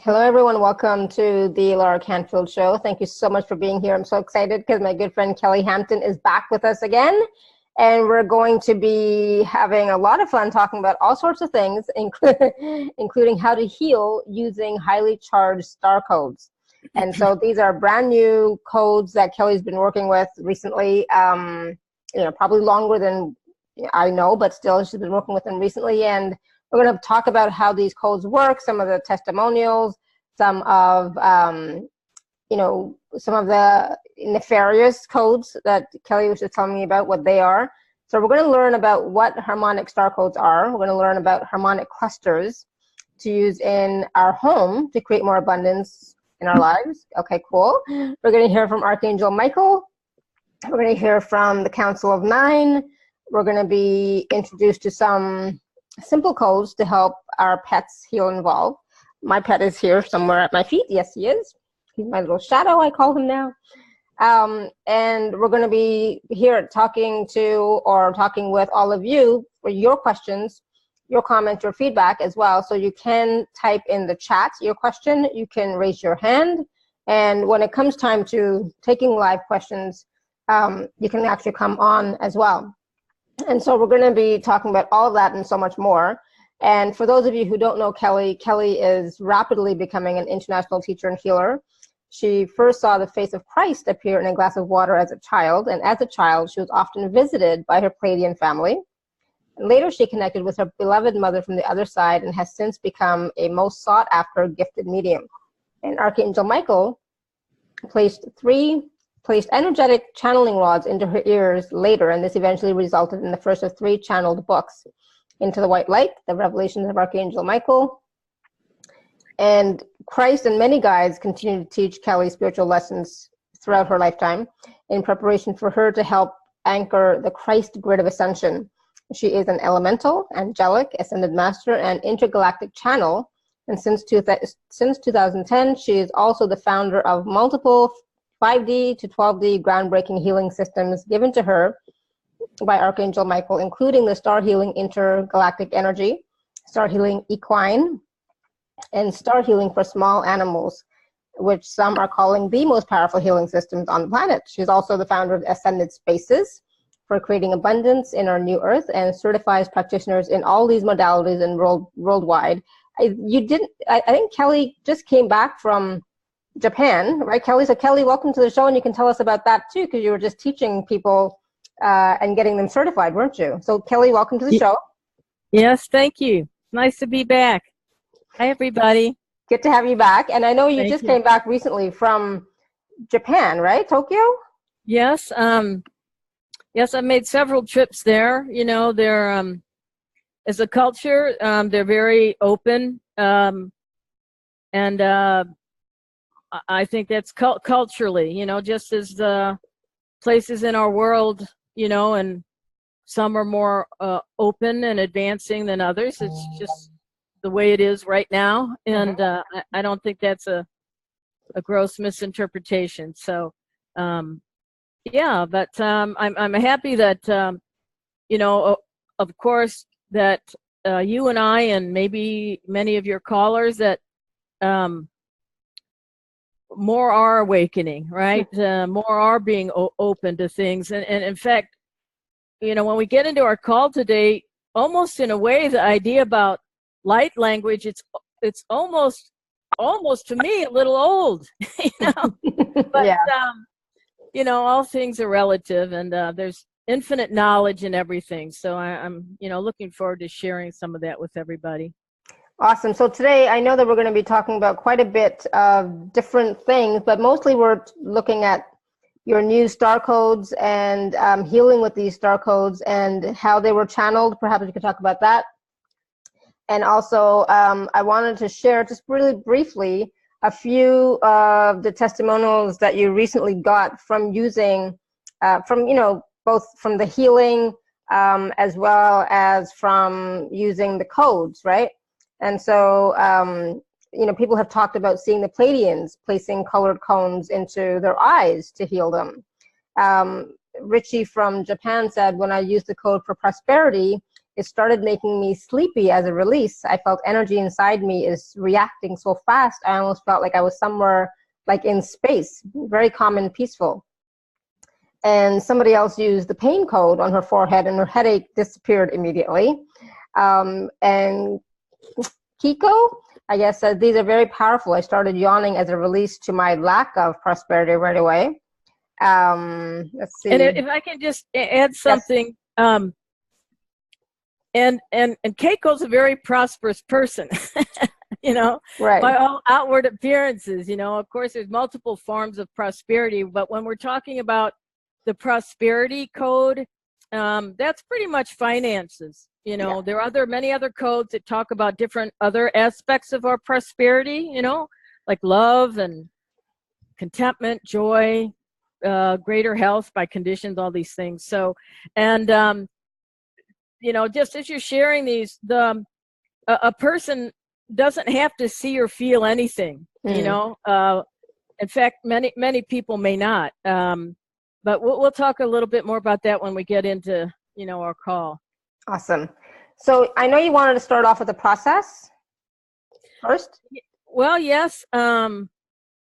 Hello, everyone. Welcome to the Laura Canfield Show. Thank you so much for being here. I'm so excited because my good friend Kelly Hampton is back with us again. And we're going to be having a lot of fun talking about all sorts of things, including how to heal using highly charged star codes. And so these are brand new codes that Kelly's been working with recently, probably longer than I know, but still she's been working with them recently. And we're going to talk about how these codes work, some of the testimonials, some of the nefarious codes that Kelly was just telling me about, what they are. So we're going to learn about what harmonic star codes are. We're going to learn about harmonic clusters to use in our home to create more abundance in our lives. Okay, cool. We're going to hear from Archangel Michael. We're going to hear from the Council of Nine. We're going to be introduced to some simple codes to help our pets heal and evolve. My pet is here somewhere at my feet. Yes, he is. He's my little shadow, I call him now. And we're going to be here talking with all of you for your questions, your comments, your feedback as well. So you can type in the chat your question. You can raise your hand. And when it comes time to taking live questions, you can actually come on as well. And so we're going to be talking about all of that and so much more. And for those of you who don't know Kelly, Kelly is rapidly becoming an international teacher and healer. She first saw the face of Christ appear in a glass of water as a child. And as a child, she was often visited by her Pleiadian family. And later, she connected with her beloved mother from the other side and has since become a most sought-after gifted medium. And Archangel Michael placed energetic channeling rods into her ears later, and this eventually resulted in the first of 3 channeled books, Into the White Light, The Revelations of Archangel Michael. And Christ and many guides continue to teach Kelly spiritual lessons throughout her lifetime in preparation for her to help anchor the Christ grid of ascension. She is an elemental, angelic, ascended master, and intergalactic channel. And since 2010, she is also the founder of multiple 5D to 12D groundbreaking healing systems given to her by Archangel Michael, including the Star Healing Intergalactic Energy, Star Healing Equine, and Star Healing for Small Animals, which some are calling the most powerful healing systems on the planet. She's also the founder of Ascended Spaces for creating abundance in our new earth and certifies practitioners in all these modalities and worldwide. I think Kelly just came back from Japan, right, Kelly? So Kelly, welcome to the show, and you can tell us about that too, because you were just teaching people and getting them certified, weren't you? So Kelly, welcome to the show. Yes, thank you. Nice to be back. Hi, everybody. Good to have you back. And I know you just came back recently from Japan, right? Tokyo? Yes. Yes, I made several trips there. You know, they're as a culture, they're very open, and I think that's culturally, you know, just as the places in our world, you know, and some are more open and advancing than others. It's just the way it is right now. And I don't think that's a gross misinterpretation. So, yeah, but I'm happy that, you know, of course, that you and I and maybe many of your callers that more are awakening, right? More are being open to things. And in fact, you know, when we get into our call today, almost in a way, the idea about light language, it's almost to me a little old, you know? But, yeah. You know, all things are relative, and there's infinite knowledge in everything. So I'm, you know, looking forward to sharing some of that with everybody. Awesome. So today, I know that we're going to be talking about quite a bit of different things, but mostly we're looking at your new star codes and healing with these star codes and how they were channeled. Perhaps you could talk about that. And also, I wanted to share just really briefly a few of the testimonials that you recently got from using, from, you know, both from the healing as well as from using the codes, right? And so, you know, people have talked about seeing the Pleiadians placing colored cones into their eyes to heal them. Richie from Japan said, when I used the code for prosperity, it started making me sleepy as a release. I felt energy inside me is reacting so fast. I almost felt like I was somewhere like in space, very calm and peaceful. And somebody else used the pain code on her forehead, and her headache disappeared immediately. And Kiko, I guess, said these are very powerful. I started yawning as a release to my lack of prosperity right away. Let's see. And if I can just add something, yes. And Keiko's a very prosperous person, you know, right. By all outward appearances. You know, of course, there's multiple forms of prosperity, but when we're talking about the prosperity code, that's pretty much finances. You know, there are many other codes that talk about different other aspects of our prosperity, you know, like love and contentment, joy, greater health by conditions, all these things. So, and, you know, just as you're sharing these, a person doesn't have to see or feel anything, you know. In fact, many people may not. But we'll talk a little bit more about that when we get into, you know, our call. Awesome. So I know you wanted to start off with the process first. Well, yes.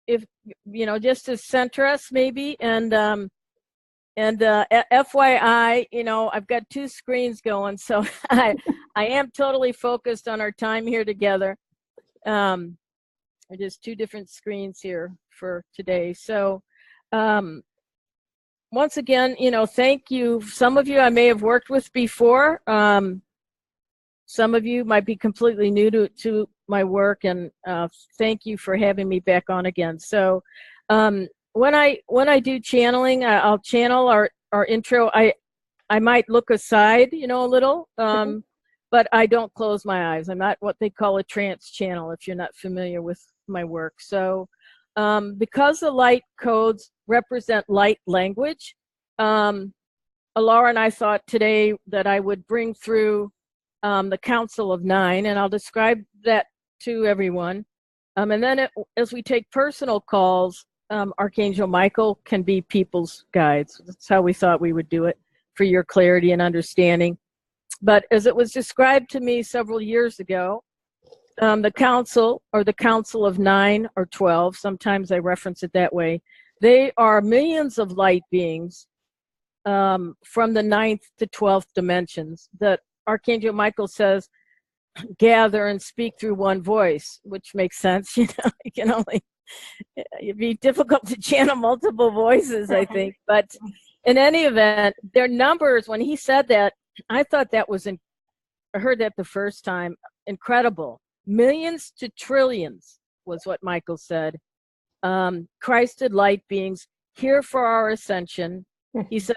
If, you know, just to center us maybe, and FYI, you know, I've got two screens going, so I am totally focused on our time here together. Just two different screens here for today. So, once again, you know, thank you. Some of you I may have worked with before. Some of you might be completely new to my work, and thank you for having me back on again. So when I do channeling, I'll channel our intro. I might look aside, you know, a little, but I don't close my eyes. I'm not what they call a trance channel, if you're not familiar with my work. So because the light codes represent light language, Alara and I thought today that I would bring through the Council of Nine, and I'll describe that to everyone. And then as we take personal calls, Archangel Michael can be people's guides. That's how we thought we would do it for your clarity and understanding. But as it was described to me several years ago, the Council, or the Council of 9 or 12, sometimes I reference it that way, they are millions of light beings from the 9th to 12th dimensions that Archangel Michael says gather and speak through one voice, which makes sense. You know, you can only, it'd be difficult to channel multiple voices, I think. But in any event, their numbers, when he said that, I thought that was, I heard that the first time, incredible. Millions to trillions was what Michael said. Christed light beings here for our ascension. He said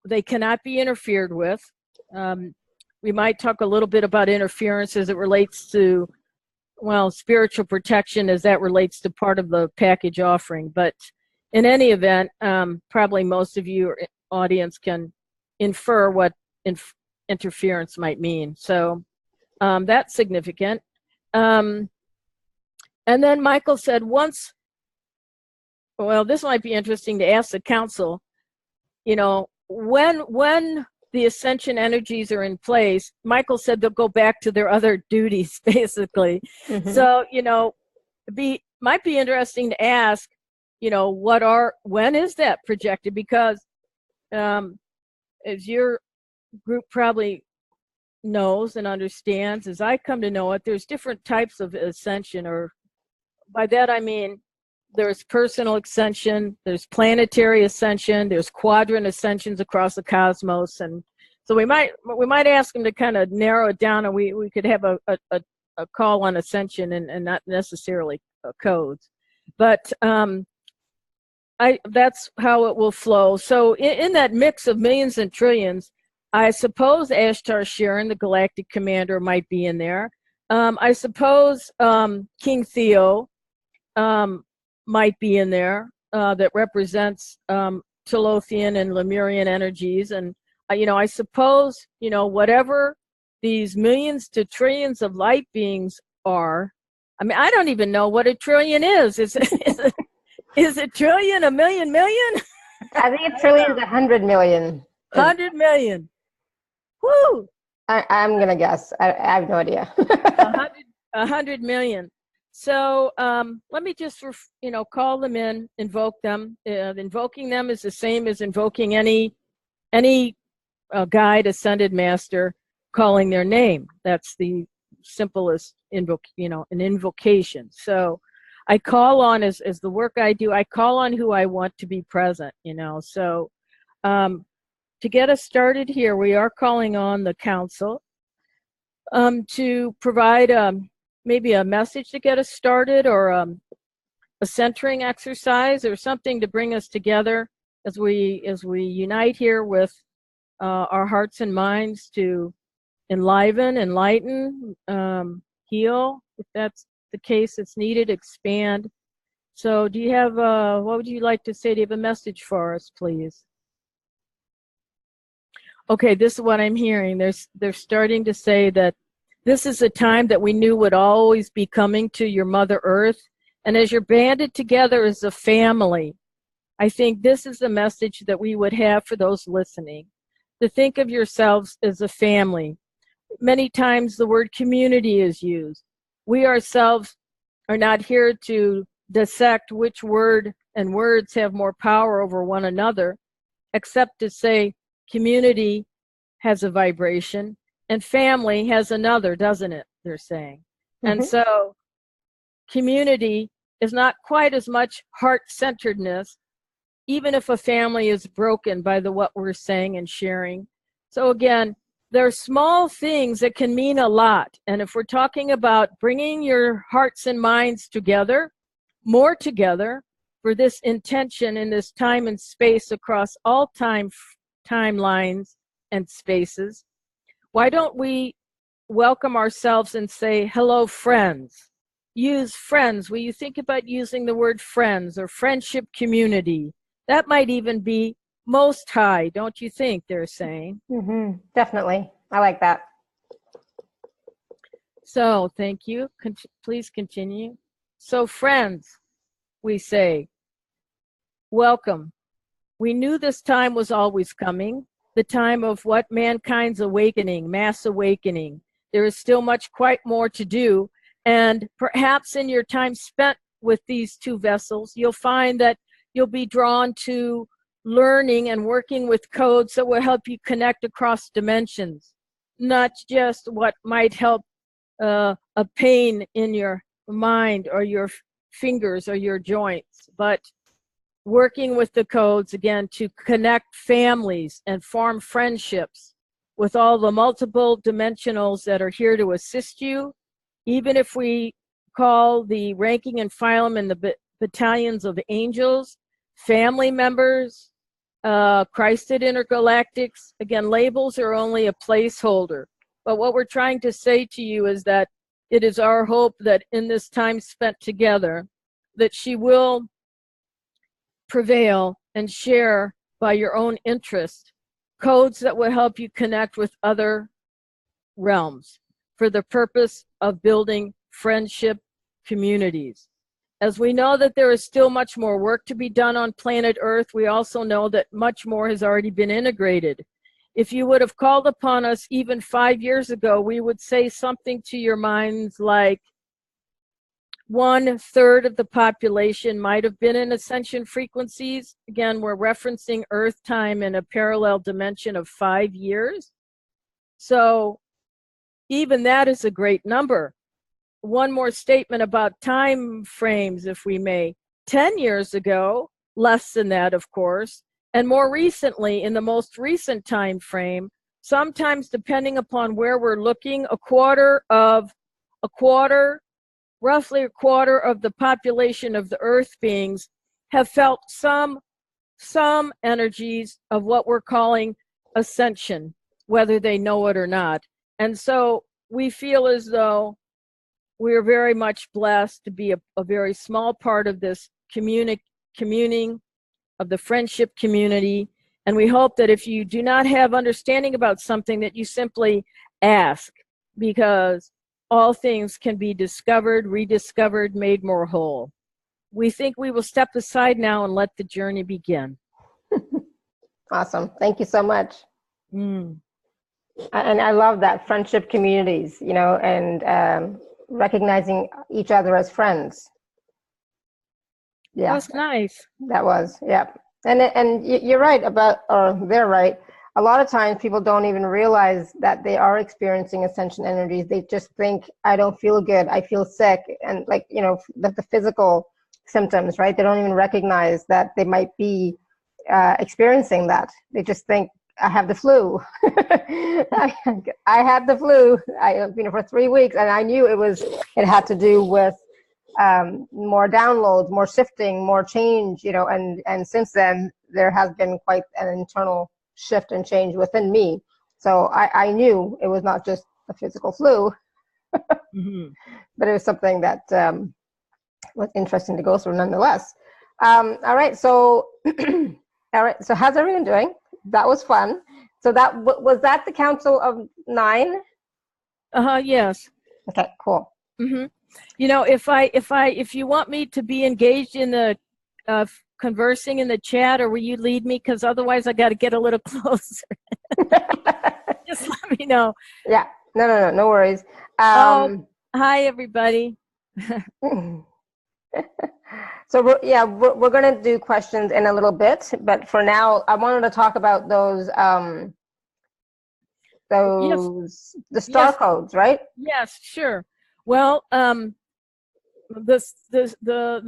they cannot be interfered with. We might talk a little bit about interference as it relates to, well, spiritual protection as that relates to part of the package offering. But in any event, probably most of you or audience can infer what interference might mean. So that's significant. And then Michael said once, well, this might be interesting to ask the council, you know, when the ascension energies are in place, Michael said they'll go back to their other duties, basically. So, you know, might be interesting to ask, you know, when is that projected? Because as your group probably knows and understands, as I come to know it, there's different types of ascension, or by that I mean there's personal ascension, there's planetary ascension, there's quadrant ascensions across the cosmos. And so we might ask them to kind of narrow it down, and we could have a call on ascension and not necessarily codes. But that's how it will flow. So in that mix of millions and trillions, I suppose Ashtar Sharon, the galactic commander, might be in there. I suppose King Theo might be in there, that represents Telothian and Lemurian energies. And, you know, I suppose, you know, whatever these millions to trillions of light beings are, I mean, I don't even know what a trillion is. Is a trillion a million? I think a trillion is 100 million. 100 million. Woo! I'm going to guess. I have no idea. 100 million. So let me just, call them in, invoke them. Invoking them is the same as invoking any guide, ascended master, calling their name. That's the simplest an invocation. So I call on, as the work I do, I call on who I want to be present, So to get us started here, we are calling on the council to provide maybe a message to get us started, or a centering exercise, or something to bring us together as we unite here with our hearts and minds to enliven, enlighten, heal, if that's the case it's needed, expand. So do you have, what would you like to say? Do you have a message for us, please? Okay, this is what I'm hearing. They're starting to say that this is a time that we knew would always be coming to your Mother Earth. And as you're banded together as a family, I think this is the message that we would have for those listening. To think of yourselves as a family. Many times the word community is used. We ourselves are not here to dissect which word and words have more power over one another, except to say community has a vibration and family has another, doesn't it? They're saying. And so community is not quite as much heart-centeredness, even if a family is broken by what we're saying and sharing. So again, there are small things that can mean a lot. And if we're talking about bringing your hearts and minds together, more together, for this intention in this time and space across all timelines and spaces, why don't we welcome ourselves and say, hello, friends? Use friends. Will you think about using the word friends or friendship community? That might even be most high, don't you think, they're saying? Definitely. I like that. So, thank you. Please continue. So, friends, we say, welcome. We knew this time was always coming, the time of what mankind's awakening, mass awakening. There is still quite more to do. And perhaps in your time spent with these two vessels, you'll find that you'll be drawn to learning and working with codes that will help you connect across dimensions, not just what might help a pain in your mind or your fingers or your joints, but working with the codes, again, to connect families and form friendships with all the multiple dimensionals that are here to assist you. Even if we call the ranking and phylum and the battalions of angels, family members, Christed intergalactics, again, labels are only a placeholder. But what we're trying to say to you is that it is our hope that in this time spent together, that she will prevail and share by your own interest codes that will help you connect with other realms for the purpose of building friendship communities. As we know that there is still much more work to be done on planet Earth, we also know that much more has already been integrated. If you would have called upon us even 5 years ago, we would say something to your minds like 1/3 of the population might have been in ascension frequencies. Again, we're referencing Earth time in a parallel dimension of 5 years. So even that is a great number. One more statement about time frames, if we may. 10 years ago, less than that, of course, and more recently, in the most recent time frame, sometimes depending upon where we're looking, roughly a quarter of the population of the Earth beings have felt some energies of what we're calling ascension, whether they know it or not. And so we feel as though we're very much blessed to be a very small part of this communing of the friendship community. And we hope that if you do not have understanding about something, that you simply ask, because all things can be discovered, rediscovered, made more whole. We think we will step aside now and let the journey begin. Awesome. Thank you so much. And I love that friendship communities, you know, and recognizing each other as friends. Yeah, That's nice. that was, yeah. And you're right about, or they're right. A lot of times people don't even realize that they are experiencing ascension energies. They just think, I don't feel good, I feel sick, and like, you know, the physical symptoms, right? They don't even recognize that they might be experiencing that. They just think, I have the flu. I had the flu. You know, for 3 weeks, and I knew it had to do with more downloads, more shifting, more change. You know, and since then there has been quite an internal shift and change within me. So I knew it was not just a physical flu, Mm-hmm. but it was something that was interesting to go through nonetheless. All right, so all right, so how's everyone doing? That was fun. So that was that the Council of 9? Yes. Okay, cool. Mm-hmm. You know, if you want me to be engaged in the conversing in the chat, or will you lead me? Because otherwise I got to get a little closer. Just let me know. Yeah, no worries. Oh, hi everybody. So we're going to do questions in a little bit, but for now I wanted to talk about those Yes. the star codes, right? Yes, sure. Well, the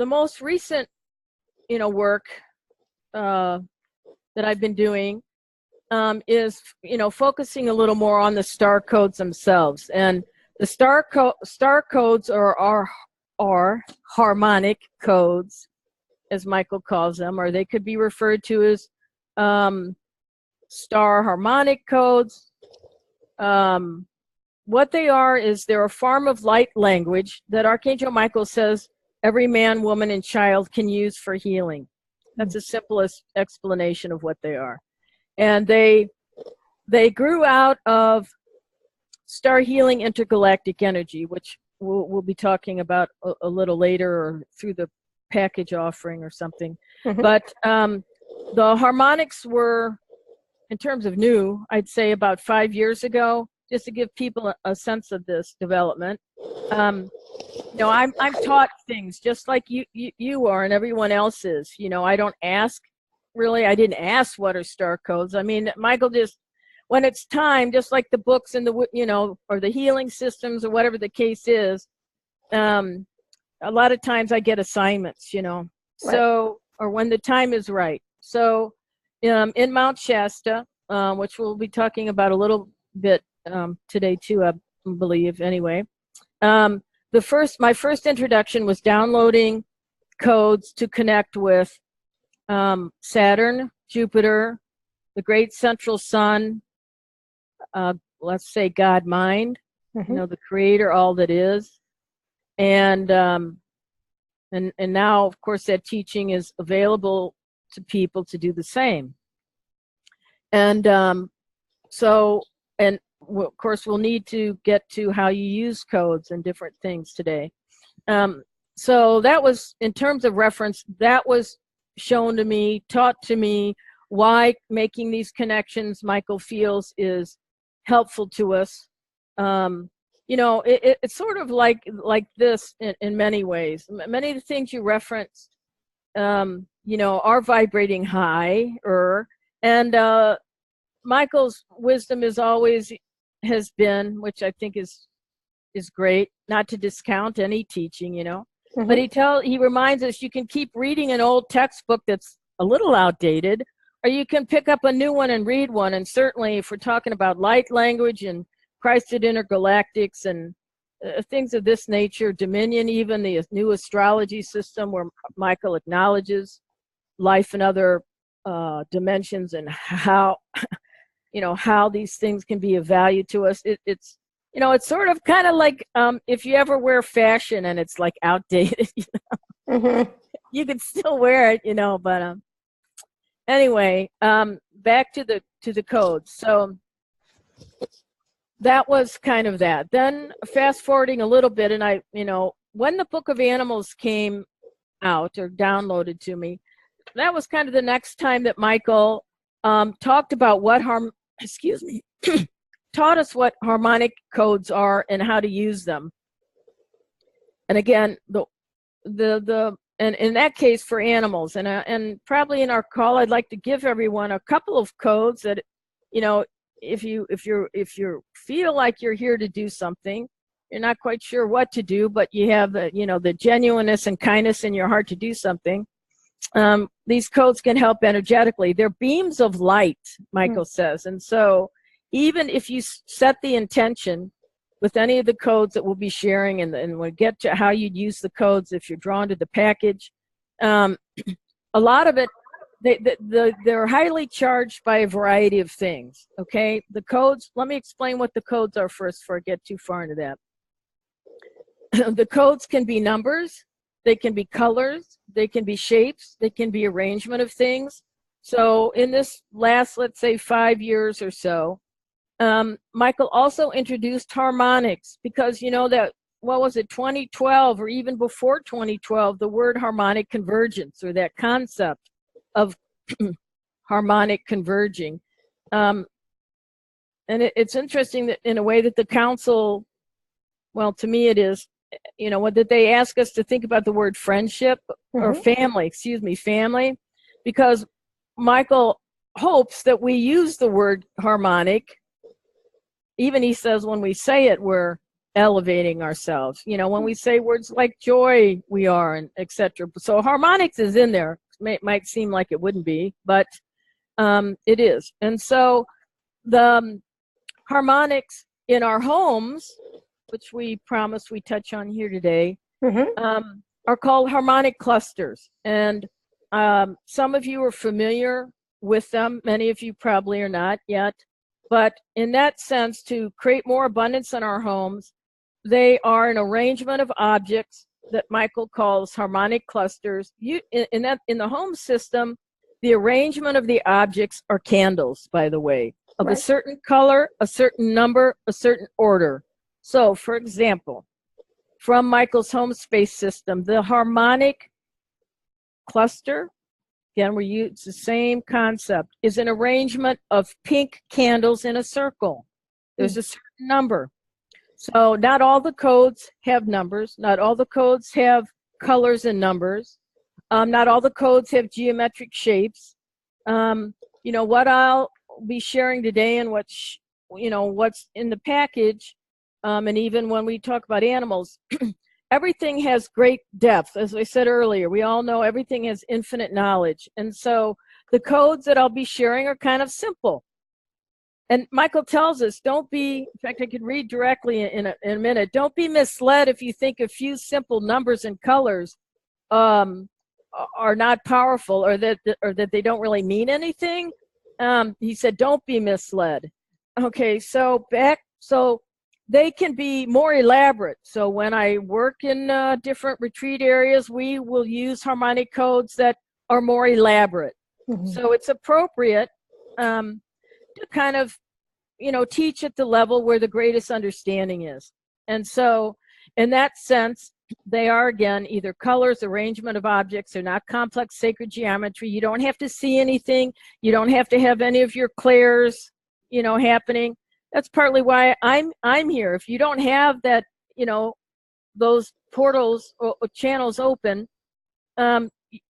most recent, you know, work that I've been doing is, you know, focusing a little more on the star codes themselves. And the star codes are harmonic codes, as Michael calls them, or they could be referred to as star harmonic codes. What they are is they're a form of light language that Archangel Michael says every man, woman, and child can use for healing. That's the simplest explanation of what they are. And they grew out of star healing intergalactic energy, which we'll be talking about a little later, or through the package offering or something. Mm-hmm. But the harmonics were, in terms of new, I'd say about 5 years ago, just to give people a sense of this development. You know, I'm taught things just like you are, and everyone else is. You know, I don't ask, really. I didn't ask what are star codes. I mean, Michael just, when it's time, just like the books and the, you know, or the healing systems or whatever the case is, a lot of times I get assignments, you know. Right. So, or when the time is right. So in Mount Shasta, which we'll be talking about a little bit today too, I believe, anyway. My first introduction was downloading codes to connect with Saturn, Jupiter, the great central sun, let's say God mind, Mm-hmm. you know, the creator, all that is. And now, of course, that teaching is available to people to do the same. And so, and of course, we'll need to get to how you use codes and different things today. So that was, in terms of reference, that was shown to me, taught to me, why making these connections, Michael feels, is helpful to us. You know, it's sort of like this in many ways. Many of the things you referenced, you know, are vibrating higher, and Michael's wisdom has been, which I think is great, not to discount any teaching, you know. Mm-hmm. But he reminds us, you can keep reading an old textbook that's a little outdated, or you can pick up a new one and read one. And certainly, if we're talking about light language and Christed intergalactics and things of this nature, Dominion, even the new astrology system where Michael acknowledges life in other dimensions and how, you know, how these things can be of value to us. It's, you know, it's sort of kind of like if you ever wear fashion and it's like outdated, you know, mm-hmm. You can still wear it, you know. But anyway, back to the codes. So that was kind of that. Then fast forwarding a little bit, and I, you know, when the Book of Animals came out or downloaded to me, that was kind of the next time that Michael talked about what excuse me, taught us what harmonic codes are and how to use them. And again, and in that case for animals, and probably in our call, I'd like to give everyone a couple of codes that, you know, if you feel like you're here to do something, you're not quite sure what to do, but you have you know, the genuineness and kindness in your heart to do something. These codes can help energetically. They're beams of light, Michael says. And so even if you set the intention with any of the codes that we'll be sharing, and we'll get to how you'd use the codes if you're drawn to the package, a lot of it, they're highly charged by a variety of things, okay? The codes, let me explain what the codes are first before I get too far into that. The codes can be numbers, they can be colors, they can be shapes, they can be arrangement of things. So in this last, let's say, 5 years or so, Michael also introduced harmonics, because you know that, what was it, 2012 or even before 2012, the word harmonic convergence, or that concept of harmonic converging. And it's interesting that in a way that the council, well, to me it is, you know, what did they ask us to think about the word friendship or family, excuse me, family, because Michael hopes that we use the word harmonic. Even he says when we say it, we're elevating ourselves. You know, when we say words like joy, we are, and etc. So harmonics is in there. It might seem like it wouldn't be, but it is. And so the harmonics in our homes, which we promised we touch on here today, are called harmonic clusters. And some of you are familiar with them. Many of you probably are not yet. But in that sense, to create more abundance in our homes, they are an arrangement of objects that Michael calls harmonic clusters. In the home system, the arrangement of the objects are candles, by the way, of a certain color, a certain number, a certain order. So, for example, from Michael's home space system, the harmonic cluster, again, we use the same concept, is an arrangement of pink candles in a circle. There's a certain number. So not all the codes have numbers. Not all the codes have colors and numbers. Not all the codes have geometric shapes. You know, what I'll be sharing today and what's in the package, and even when we talk about animals, everything has great depth. As I said earlier, we all know everything has infinite knowledge. And so the codes that I'll be sharing are kind of simple. And Michael tells us, don't be, in fact, I could read directly in a minute, don't be misled if you think a few simple numbers and colors are not powerful, or that they don't really mean anything. He said, don't be misled. Okay, so they can be more elaborate. So when I work in different retreat areas, we will use harmonic codes that are more elaborate. So it's appropriate to kind of, you know, teach at the level where the greatest understanding is. And so in that sense, they are, again, either colors, arrangement of objects. They're not complex sacred geometry. You don't have to see anything. You don't have to have any of your clairs, you know, happening. That's partly why I'm here. If you don't have that, you know, those portals or channels open,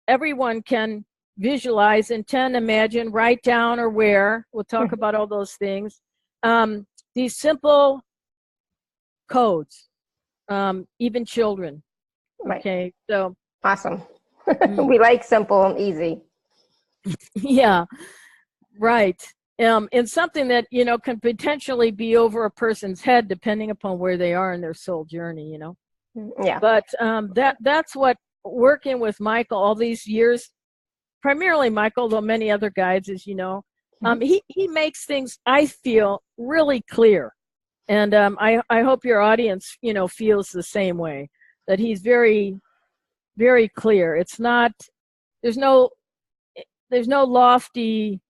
everyone can visualize, intend, imagine, write down, or wear. We'll talk about all those things. These simple codes, even children. Okay, so awesome. We like simple and easy. Yeah, right. And something that, you know, can potentially be over a person's head depending upon where they are in their soul journey, you know. Yeah. But that's what working with Michael all these years, primarily Michael, though many other guides, as you know, he makes things, I feel, really clear. And I hope your audience, you know, feels the same way, that he's very, very clear. It's not, there's no lofty,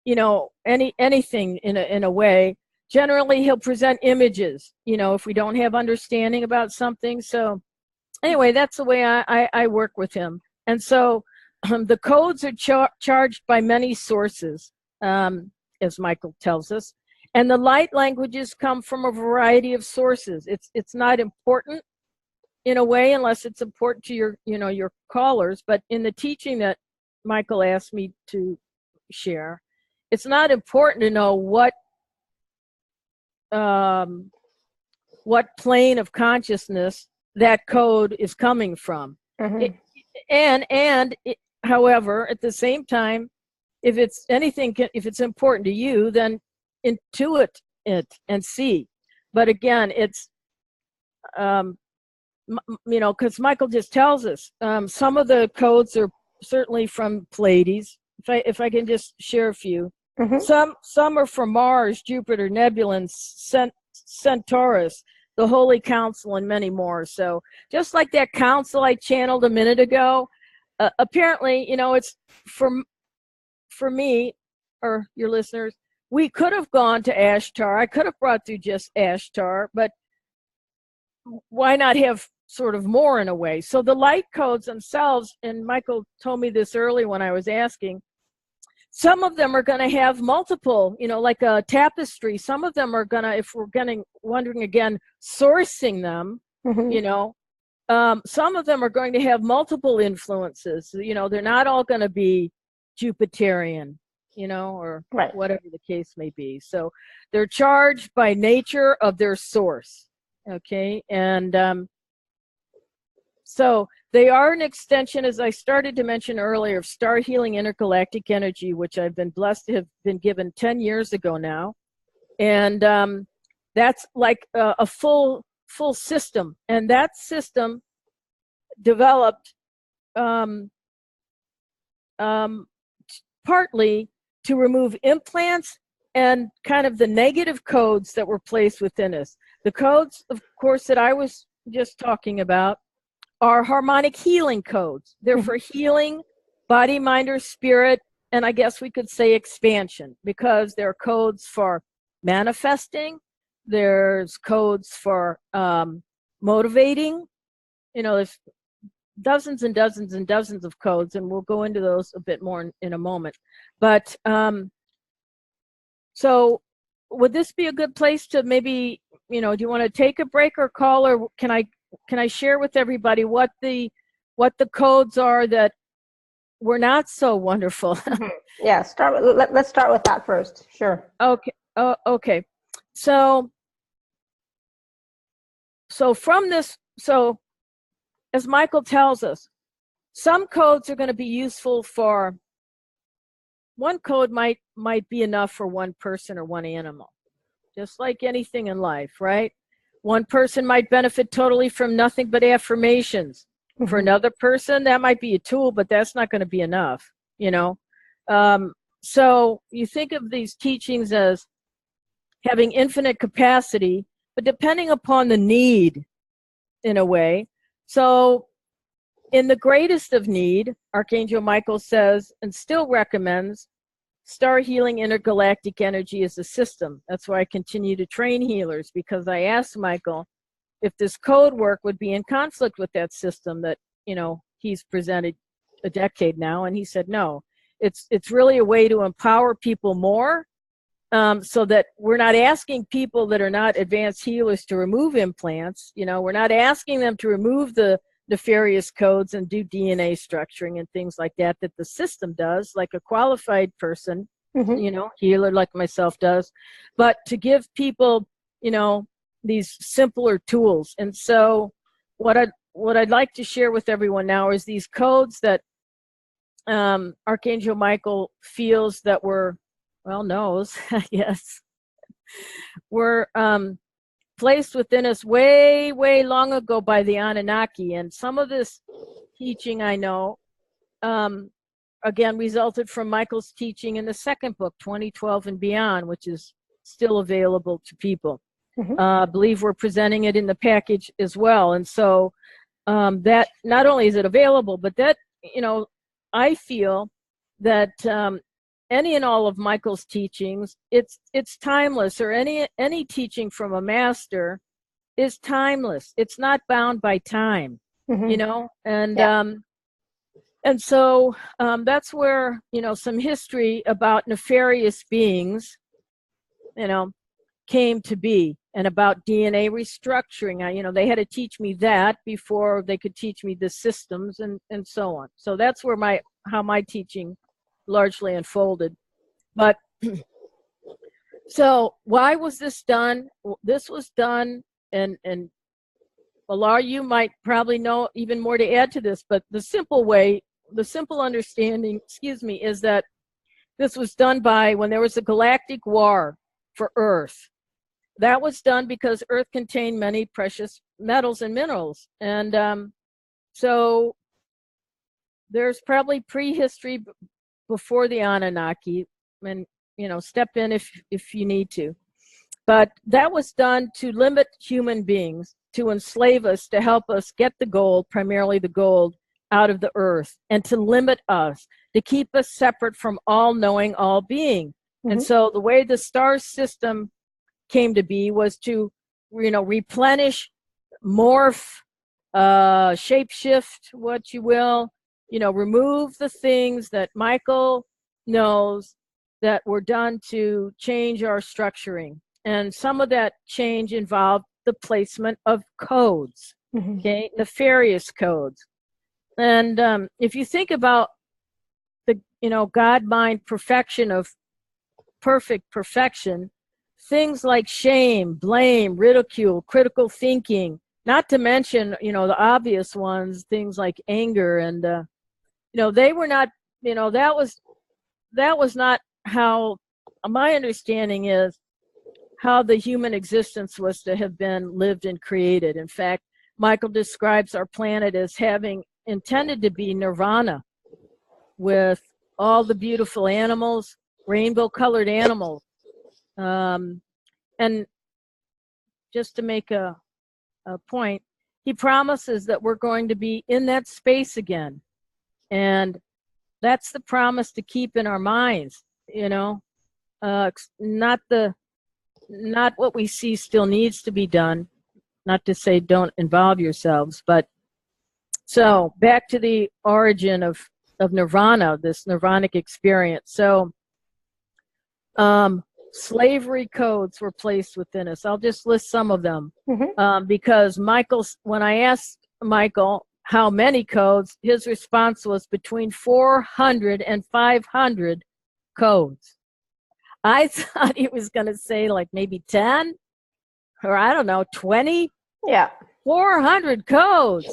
you know, anything in a way. Generally, he'll present images, you know, if we don't have understanding about something. So anyway, that's the way I work with him. And so the codes are charged by many sources, as Michael tells us. And the light languages come from a variety of sources. It's not important in a way, unless it's important to your, your callers. But in the teaching that Michael asked me to share, it's not important to know what plane of consciousness that code is coming from. However, at the same time, if it's important to you, then intuit it and see. But again, it's because Michael just tells us some of the codes are certainly from Pleiades. If I can just share a few. Some are from Mars, Jupiter, Nebula, and Centaurus, the Holy Council, and many more. So just like that council I channeled a minute ago, apparently, it's for me or your listeners, we could have gone to Ashtar. I could have brought through just Ashtar, but why not have sort of more in a way? So the light codes themselves, and Michael told me this early when I was asking, some of them are going to have multiple, like a tapestry. Some of them are going to, if we're wondering again, sourcing them, some of them are going to have multiple influences. They're not all going to be Jupiterian, or whatever the case may be. So they're charged by nature of their source. Okay. And so they are an extension, as I started to mention earlier, of star healing intergalactic energy, which I've been blessed to have been given 10 years ago now. And that's like a full system. And that system developed partly to remove implants and kind of the negative codes that were placed within us. The codes, of course, that I was just talking about are harmonic healing codes. They're for healing, body, mind, or spirit, and I guess we could say expansion, because there are codes for manifesting, there's codes for motivating. There's dozens and dozens and dozens of codes, and we'll go into those a bit more in a moment. But so would this be a good place to maybe, do you want to take a break or call, or can I share with everybody what the codes are that were not so wonderful? Yeah, let's start with that first. Sure. Okay. Okay. So from this, as Michael tells us, some codes are going to be useful for one code might be enough for one person or one animal, just like anything in life, right? One person might benefit totally from nothing but affirmations. For another person, that might be a tool, but that's not going to be enough, So you think of these teachings as having infinite capacity, but depending upon the need, in a way. So in the greatest of need, Archangel Michael says, and still recommends, star healing intergalactic energy as a system. That's why I continue to train healers, because I asked Michael if this code work would be in conflict with that system that, he's presented a decade now. And he said, no, it's really a way to empower people more, so that we're not asking people that are not advanced healers to remove implants. We're not asking them to remove the nefarious codes and do DNA structuring and things like that the system does, like a qualified person, healer like myself does, but to give people, these simpler tools. And so what I'd like to share with everyone now is these codes that Archangel Michael feels that knows, I guess, were placed within us way, way long ago by the Anunnaki. And some of this teaching, I know, again, resulted from Michael's teaching in the second book, 2012 and Beyond, which is still available to people. I believe we're presenting it in the package as well. And so that not only is it available, but that, I feel that any and all of Michael's teachings, it's timeless, or any teaching from a master is timeless. It's not bound by time, and so that's where, some history about nefarious beings, came to be and about DNA restructuring. They had to teach me that before they could teach me the systems and so on. So that's where how my teaching largely unfolded. But so why was this done? This was done, and a lot of you might probably know even more to add to this, but the simple understanding, is that this was done when there was a galactic war for Earth. That was done because Earth contained many precious metals and minerals. And so there's probably prehistory before the Anunnaki, and step in if you need to. But that was done to limit human beings, to enslave us, to help us get the gold, primarily the gold, out of the earth, and to limit us, to keep us separate from all knowing, all being. Mm-hmm. And so the way the star system came to be was to, replenish, morph, shapeshift, what you will, remove the things that Michael knows that were done to change our structuring. And some of that change involved the placement of codes, mm-hmm. okay, nefarious codes. And if you think about the, God-mind perfection of perfect perfection, things like shame, blame, ridicule, critical thinking, not to mention, the obvious ones, things like anger, and, they were not, that was not how, my understanding is, how the human existence was to have been lived and created. In fact, Michael describes our planet as having intended to be nirvana, with all the beautiful animals, rainbow-colored animals. And just to make a point, he promises that we're going to be in that space again. And that's the promise to keep in our minds, not what we see still needs to be done. Not to say don't involve yourselves, but so back to the origin of nirvana, this nirvanic experience. So slavery codes were placed within us. I'll just list some of them, mm-hmm. Because when I asked Michael how many codes, his response was between 400 and 500 codes. I thought he was going to say like maybe 10 or I don't know, 20. Yeah. 400 codes.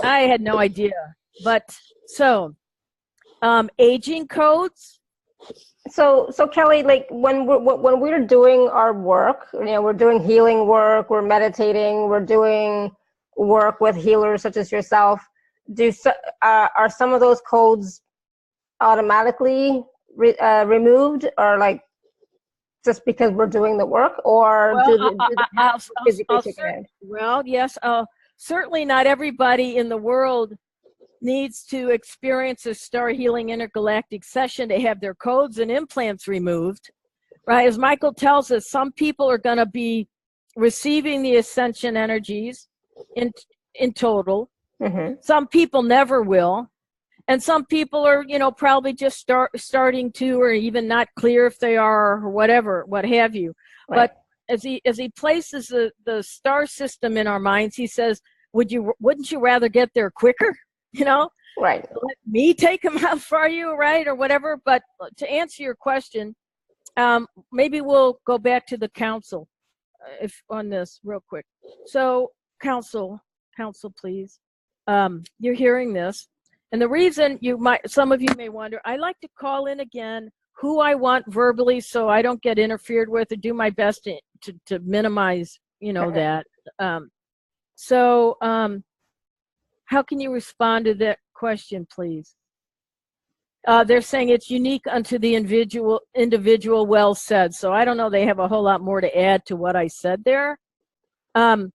I had no idea. But so, aging codes. So Kelly, like when we're doing our work, we're doing healing work, we're meditating, we're doing work with healers such as yourself. Are some of those codes automatically removed, or like just because we're doing the work, or well, yes, certainly not everybody in the world needs to experience a star healing intergalactic session to have their codes and implants removed, right? As Michael tells us, some people are going to be receiving the ascension energies in total. Mm-hmm. Some people never will. And some people are, probably just starting to, or even not clear if they are, or whatever, what have you. Right. But as he places the star system in our minds, he says, wouldn't you rather get there quicker? Right. Let me take them out for you, right, or whatever. But to answer your question, maybe we'll go back to the council if on this real quick. So, council, please. You're hearing this. And the reason some of you may wonder, I like to call in again who I want verbally so I don't get interfered with, or do my best to minimize, that. So how can you respond to that question, please? They're saying it's unique unto the individual, well said. So I don't know, they have a whole lot more to add to what I said there. But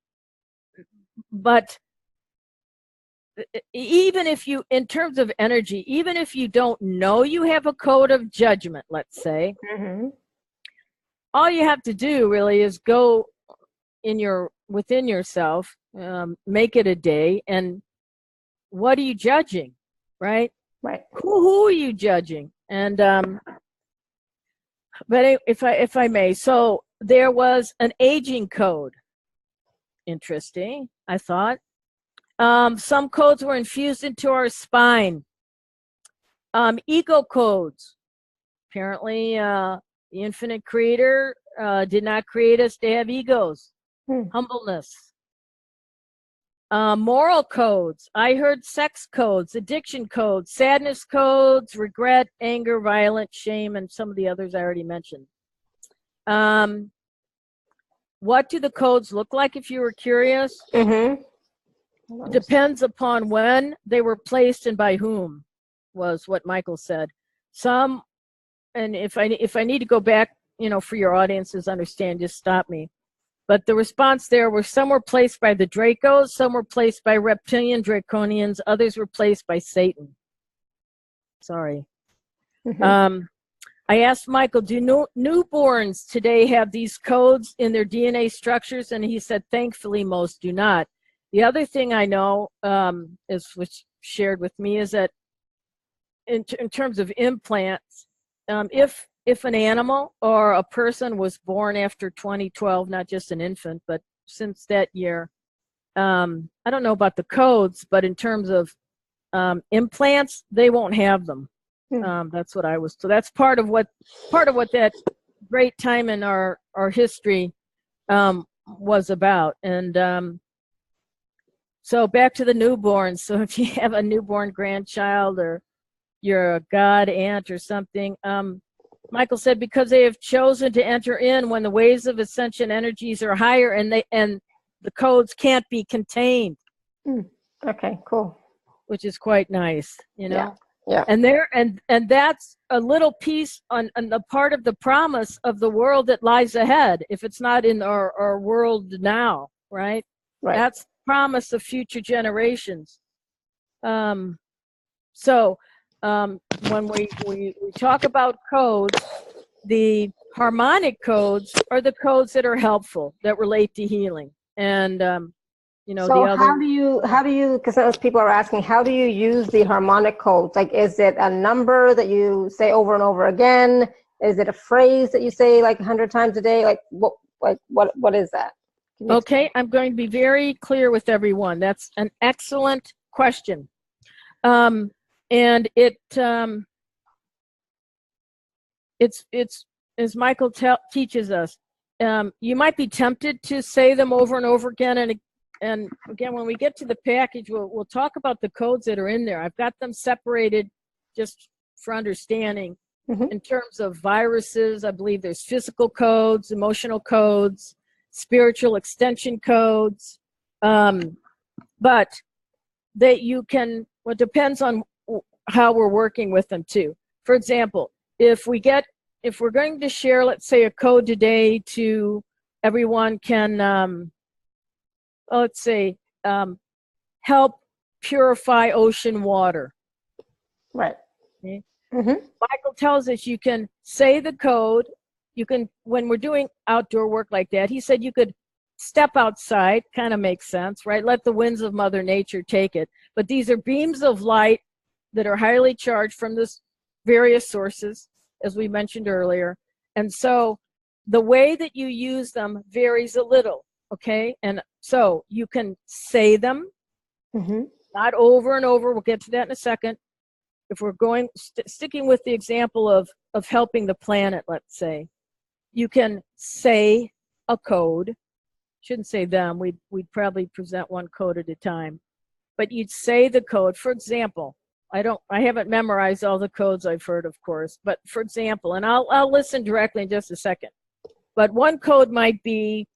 even if you, in terms of energy, even if you don't know you have a code of judgment, let's say, mm-hmm. all you have to do really is go within yourself, make it a day, and what are you judging, right? Right. Who are you judging? And But if I may, so there was an aging code. Interesting, I thought. Some codes were infused into our spine. Ego codes. Apparently, the infinite creator did not create us to have egos. Humbleness. Moral codes. I heard sex codes, addiction codes, sadness codes, regret, anger, violence, shame, and some of the others I already mentioned. What do the codes look like, if you were curious? It depends upon when they were placed and by whom, was what Michael said. Some, and if I need to go back, you know, for your audiences understand, just stop me. But the response there were some were placed by the Dracos, some were placed by reptilian Draconians, others were placed by Satan. Sorry. I asked Michael, do newborns today have these codes in their DNA structures? And he said, thankfully, most do not. The other thing I know, which shared with me, is that in terms of implants, if an animal or a person was born after 2012, not just an infant, but since that year, I don't know about the codes, but in terms of implants, they won't have them. That's what I was. So that's part of what that great time in our history was about. And so back to the newborns. So if you have a newborn grandchild or you're a god aunt or something, Michael said, because they have chosen to enter in when the waves of ascension energies are higher and the codes can't be contained. Okay, cool. Which is quite nice, you know. Yeah. And that's a little piece on the part of the promise of the world that lies ahead, if it's not in our world now, right? That's the promise of future generations. So when we talk about codes, the harmonic codes are the codes that are helpful, that relate to healing. And you know, so the other, how do you, because those people are asking, how do you use the harmonic codes? Like, is it a number that you say over and over again? Is it a phrase that you say like 100 times a day? Like what is that? Okay, I'm going to be very clear with everyone. That's an excellent question. And it's as Michael teaches us, you might be tempted to say them over and over again. And again, when we get to the package, we'll talk about the codes that are in there. I've got them separated just for understanding. In terms of viruses, I believe there's physical codes, emotional codes, spiritual extension codes. But that you can, well, it depends on how we're working with them too. For example, if we're going to share, let's say, a code today to everyone can, let's say, help purify ocean water. Right. Okay. Michael tells us you can say the code. You can, when we're doing outdoor work like that, he said you could step outside, kind of makes sense, right? Let the winds of Mother Nature take it. But these are beams of light that are highly charged from this various sources, as we mentioned earlier. And so the way that you use them varies a little, okay? And so you can say them, not over and over. We'll get to that in a second. If we're going, sticking with the example of helping the planet, let's say, you can say a code. Shouldn't say them. We'd probably present one code at a time. But you'd say the code. For example, I haven't memorized all the codes I've heard, of course. But for example, and I'll listen directly in just a second. But one code might be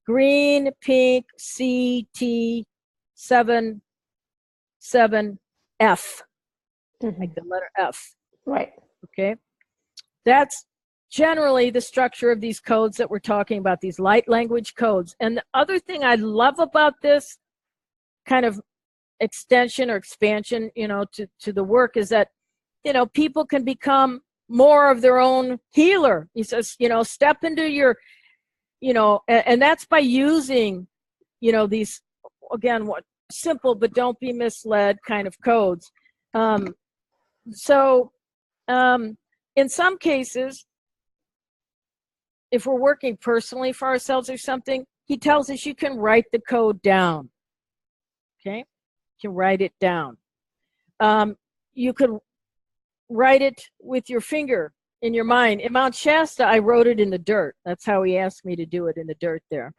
green, pink, CT77F. Like the letter F. Right. Okay. That's generally the structure of these codes that we're talking about, these light language codes. And the other thing I love about this kind of extension or expansion, you know, to the work is that, you know, people can become more of their own healer. He says, you know, step into your, you know, and that's by using, you know, these, again, what simple but don't be misled kind of codes. In some cases, if we're working personally for ourselves or something, he tells us you can write the code down. Okay? You can write it down. You could write it with your finger in your mind. In Mount Shasta, I wrote it in the dirt. That's how he asked me to do it, in the dirt there.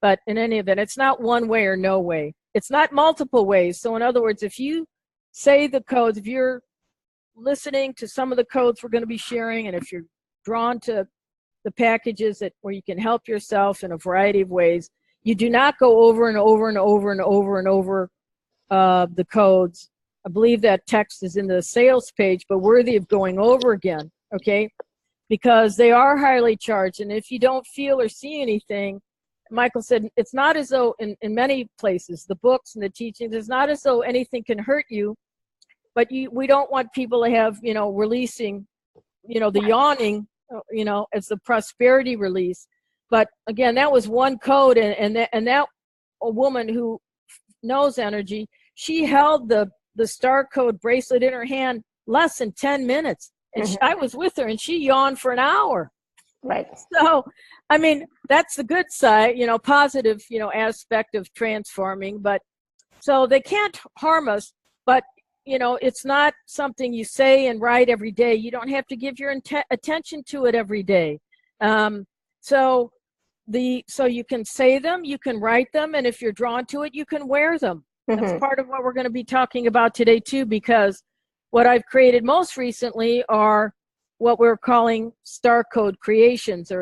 But in any event, it's not one way or no way. It's not multiple ways. So in other words, if you say the codes, if you're listening to some of the codes we're going to be sharing, and if you're drawn to the packages where you can help yourself in a variety of ways, you do not go over and over and over and over and over the codes. I believe that text is in the sales page, but worthy of going over again, okay? Because they are highly charged, and if you don't feel or see anything, Michael said, it's not as though in many places, the books and the teachings, it's not as though anything can hurt you, but we don't want people to have, releasing, the yawning, as the prosperity release. But again, that was one code, and that a woman who knows energy, she held the StarCode bracelet in her hand less than 10 minutes. And I was with her, and she yawned for an hour. Right. So, I mean, that's the good side, positive, aspect of transforming. But so they can't harm us, but, it's not something you say and write every day. You don't have to give your attention to it every day. So you can say them, you can write them, and if you're drawn to it, you can wear them. That's part of what we're going to be talking about today too, because what I've created most recently are what we're calling StarCode Creations,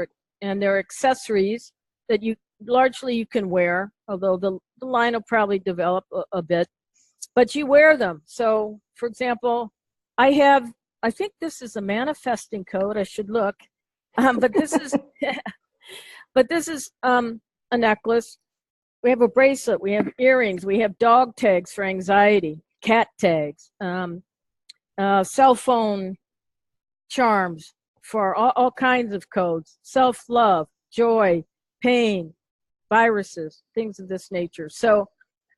and they're accessories that you can wear, although the line will probably develop a bit, but you wear them. So, for example, I think this is a manifesting code. I should look, but this is a necklace. We have a bracelet, we have earrings, we have dog tags for anxiety, cat tags, cell phone charms for all kinds of codes, self-love, joy, pain, viruses, things of this nature. So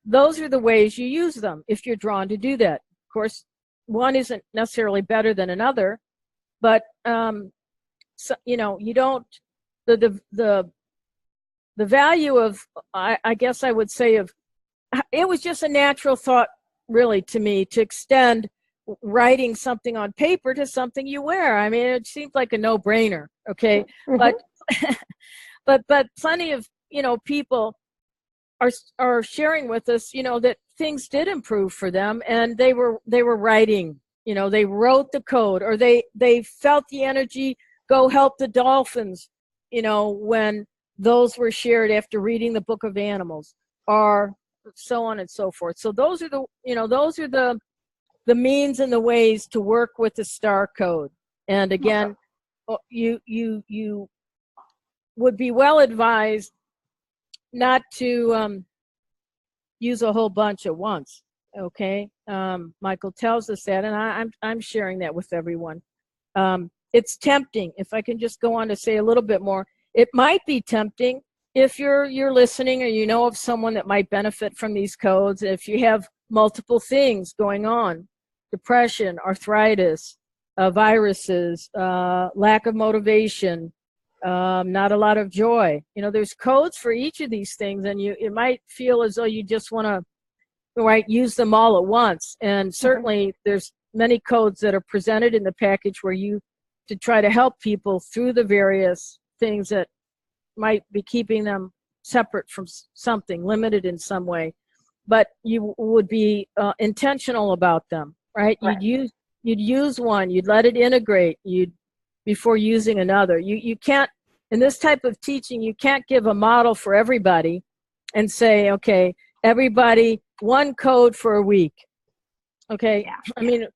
those are the ways you use them if you're drawn to do that. Of course, one isn't necessarily better than another, but you don't, the value of, I guess I would say, it was just a natural thought, really, to me, to extend writing something on paper to something you wear. I mean, it seems like a no-brainer, okay? But plenty of, people are sharing with us, that things did improve for them, and they were writing, they wrote the code, or they felt the energy go help the dolphins, when those were shared after reading the Book of Animals, or so on and so forth. So those are the means and the ways to work with the star code. And again, you would be well advised not to use a whole bunch at once. Okay, Michael tells us that, and I'm sharing that with everyone. It's tempting. If I can just go on to say a little bit more. It might be tempting if you're listening, or you know of someone that might benefit from these codes. If you have multiple things going on, depression, arthritis, viruses, lack of motivation, not a lot of joy. There's codes for each of these things, and it might feel as though you just want to use them all at once. And certainly there's many codes that are presented in the package where to try to help people through the various things that might be keeping them separate from something, limited in some way, but you would be intentional about them, right? You'd use one, you'd let it integrate, before using another. You can't, in this type of teaching, you can't give a model for everybody and say, okay, everybody, one code for a week. Okay, I mean,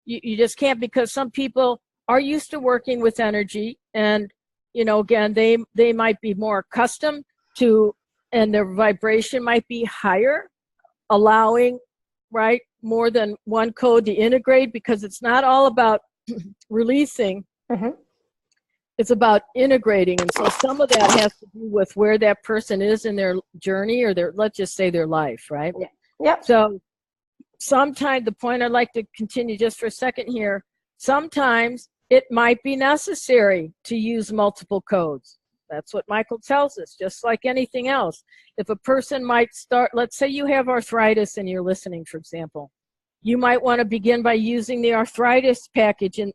you just can't, because some people are used to working with energy, and again, they might be more accustomed to, and their vibration might be higher, allowing, more than one code to integrate, because it's not all about releasing. It's about integrating. And so some of that has to do with where that person is in their journey, or let's just say their life, right? Yeah. So sometimes, the point I'd like to continue just for a second here, sometimes it might be necessary to use multiple codes. That's what Michael tells us, just like anything else. If a person might start, let's say you have arthritis and you're listening, for example, you might want to begin by using the arthritis package and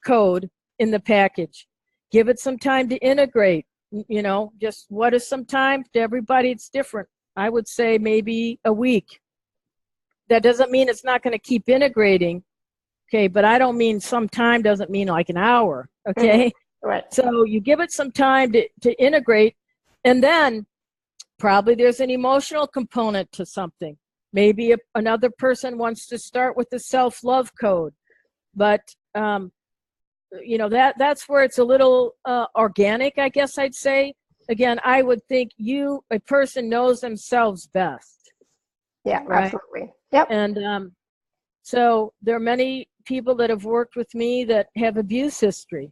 code in the package. Give it some time to integrate. You know, just what is some time? To everybody, it's different. I would say maybe a week. That doesn't mean it's not going to keep integrating. Okay, but I don't mean some time doesn't mean like an hour. Okay. Right. So you give it some time to integrate, and then probably there's an emotional component to something. Maybe another person wants to start with the self-love code, but you know, that's where it's a little organic, I guess I'd say. Again, I would think a person knows themselves best. Yeah, right? absolutely. Yep. And so there are many people that have worked with me that have abuse history.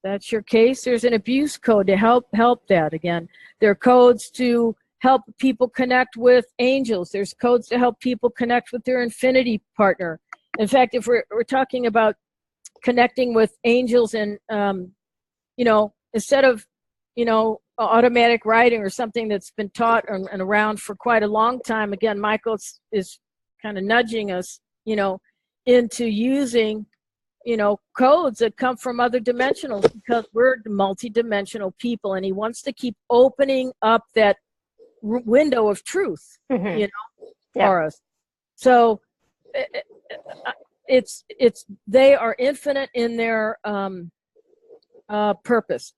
That's your case. There's an abuse code to help that. Again, there are codes to help people connect with angels. There's codes to help people connect with their infinity partner. In fact, if we're talking about connecting with angels and, you know, instead of, you know, automatic writing or something that's been taught and around for quite a long time, again, Michael is kind of nudging us, you know, into using, you know, codes that come from other dimensionals, because we're multi-dimensional people, and he wants to keep opening up that window of truth, you know, for us. So they are infinite in their purpose.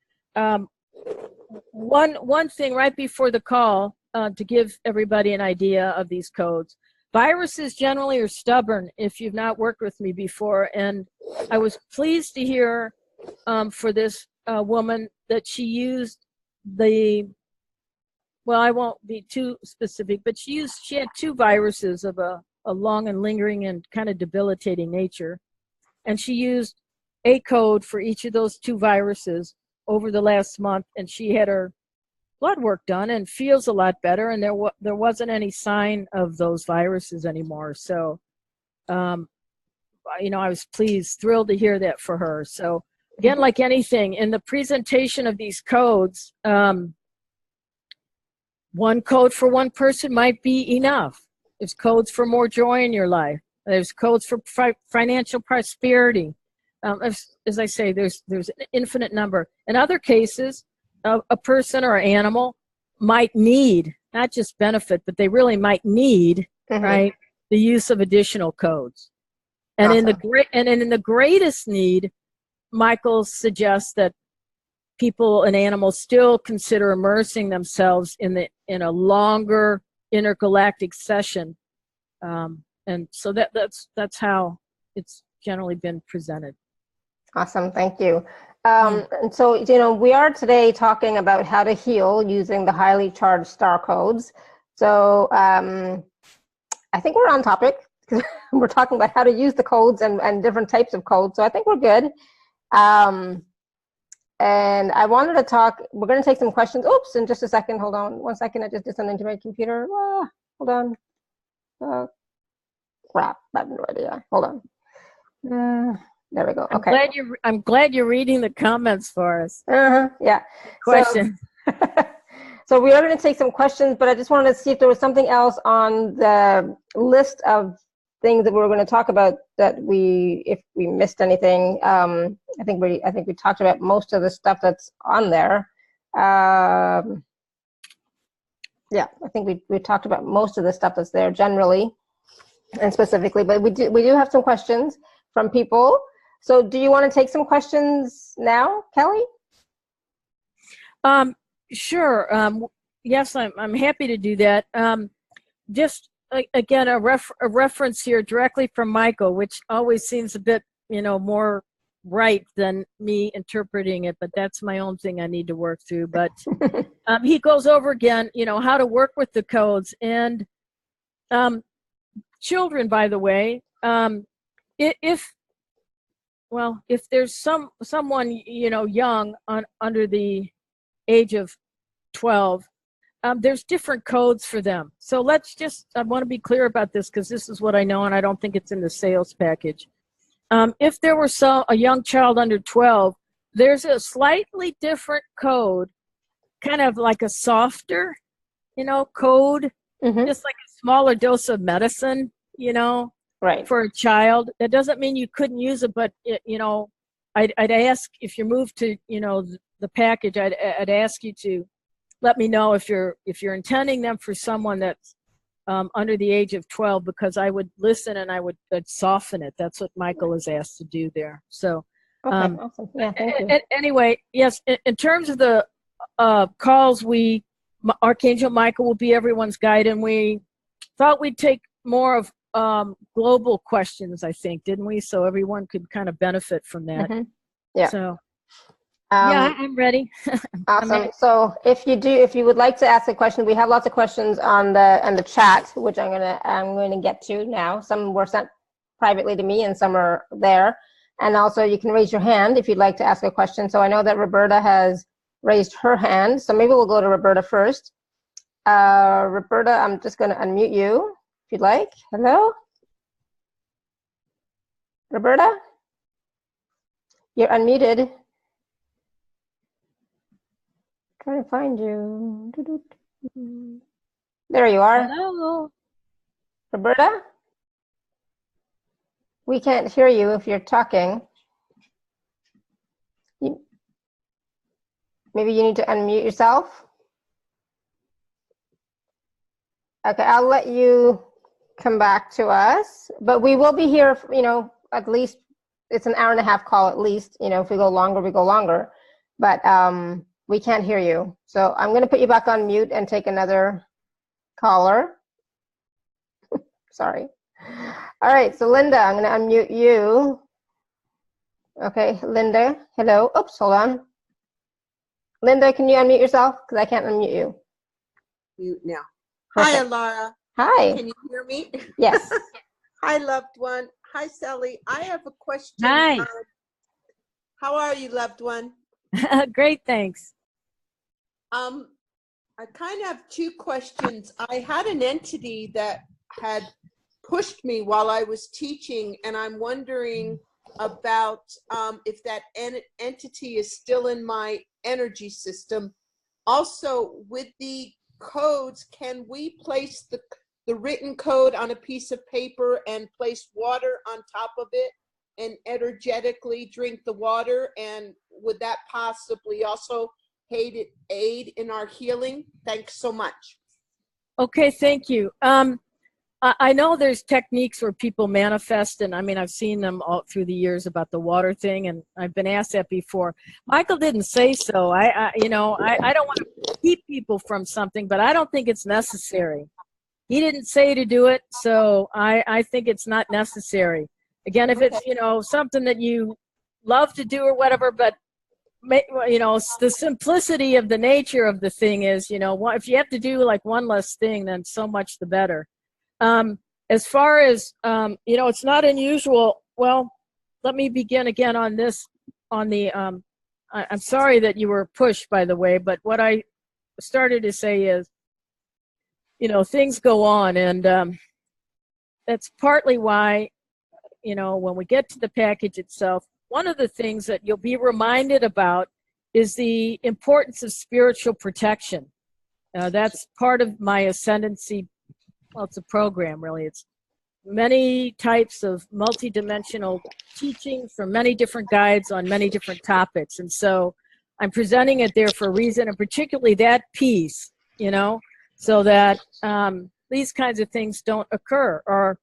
One thing right before the call, to give everybody an idea of these codes. Viruses generally are stubborn if you've not worked with me before, and I was pleased to hear for this woman that she used well, I won't be too specific, but she had 2 viruses of a long and lingering and kind of debilitating nature, and she used a code for each of those 2 viruses over the last month, and she had her blood work done and feels a lot better, and there wasn't any sign of those viruses anymore. So you know, I was thrilled to hear that for her. So again, like anything in the presentation of these codes, one code for one person might be enough. There's codes for more joy in your life. There's codes for financial prosperity. As I say, there's an infinite number. In other cases, a person or an animal might need, not just benefit, but they really might need, right, the use of additional codes. And awesome. in the greatest need, Michael suggests that people and animals still consider immersing themselves in a longer intergalactic session, and so that's how it's generally been presented. Awesome, thank you. And so, you know, we are today talking about how to heal using the highly charged star codes. So I think we're on topic, because we're talking about how to use the codes and different types of codes. So I think we're good. And I wanted to talk, we're going to take some questions. Oops, in just a second. Hold on 1 second. I just did something to my computer. Hold on. Crap, I have no idea. Hold on. There we go. Okay. I'm glad you're reading the comments for us. Yeah. Questions. So we are going to take some questions, but I just wanted to see if there was something else on the list of things that we were going to talk about that if we missed anything. I think we talked about most of the stuff that's on there. Yeah, I think we talked about most of the stuff that's there generally and specifically, but we do have some questions from people. So do you want to take some questions now, Kelly? Sure. Yes, I'm happy to do that. Just again, a reference here directly from Michael, which always seems a bit, you know, more right than me interpreting it, but that's my own thing I need to work through. But he goes over again, you know, how to work with the codes. And children, by the way, if there's someone, you know, young under the age of 12, there's different codes for them. So I want to be clear about this, because this is what I know, and I don't think it's in the sales package. if there were a young child under 12, there's a slightly different code, kind of like a softer, code, just like a smaller dose of medicine, right, for a child. That doesn't mean you couldn't use it, but I'd ask, if you move to the package, I'd ask you to let me know if you're intending them for someone that's under the age of 12, because I would listen and I'd soften it. That's what Michael is asked to do there. So okay, awesome. Yeah, thank you. Anyway, yes, in terms of the calls, Archangel Michael will be everyone's guide, and we thought we'd take more of global questions, I think, didn't we? So everyone could kind of benefit from that. Yeah. So yeah, I'm ready. Awesome. So if you would like to ask a question, we have lots of questions on the chat, which I'm gonna get to now. Some were sent privately to me, and some are there. And also, you can raise your hand if you'd like to ask a question. So I know that Roberta has raised her hand, so maybe we'll go to Roberta first. Roberta, I'm just gonna unmute you if you'd like. Hello, Roberta, you're unmuted. Trying to find you. There you are. Hello, Roberta? We can't hear you if you're talking. Maybe you need to unmute yourself. Okay, I'll let you come back to us, but we will be here, at least it's an hour and a half call at least. If we go longer, we go longer. But we can't hear you. So I'm going to put you back on mute and take another caller. Sorry. All right, so Linda, I'm going to unmute you. Okay, Linda, hello. Oops, hold on. Linda, can you unmute yourself? Because I can't unmute you. Mute now. Perfect. Hi, Alara. Hi. Can you hear me? Yes. Hi, loved one. Hi, Sally. I have a question. Hi. How are you, loved one? Great, thanks. I kind of have two questions. I had an entity that had pushed me while I was teaching, and I'm wondering about if that entity is still in my energy system. Also, with the codes, can we place the written code on a piece of paper and place water on top of it and energetically drink the water? And would that possibly also aid in our healing? Thanks so much. Okay, thank you. I know there's techniques where people manifest, and I mean, I've seen them all through the years about the water thing, and I've been asked that before. Michael didn't say so. I don't want to keep people from something, but I don't think it's necessary. He didn't say to do it, so I think it's not necessary. Again, if it's, something that you love to do or whatever, but the simplicity of the nature of the thing is, if you have to do like one less thing, then so much the better. As far as, it's not unusual. Well, let me begin again on this, I'm sorry that you were pushed, by the way, but what I started to say is, things go on, and that's partly why, when we get to the package itself, one of the things that you'll be reminded about is the importance of spiritual protection. That's part of my ascendancy. Well, it's a program, really. It's many types of multidimensional teaching from many different guides on many different topics. And so I'm presenting it there for a reason, and particularly that piece, so that these kinds of things don't occur, or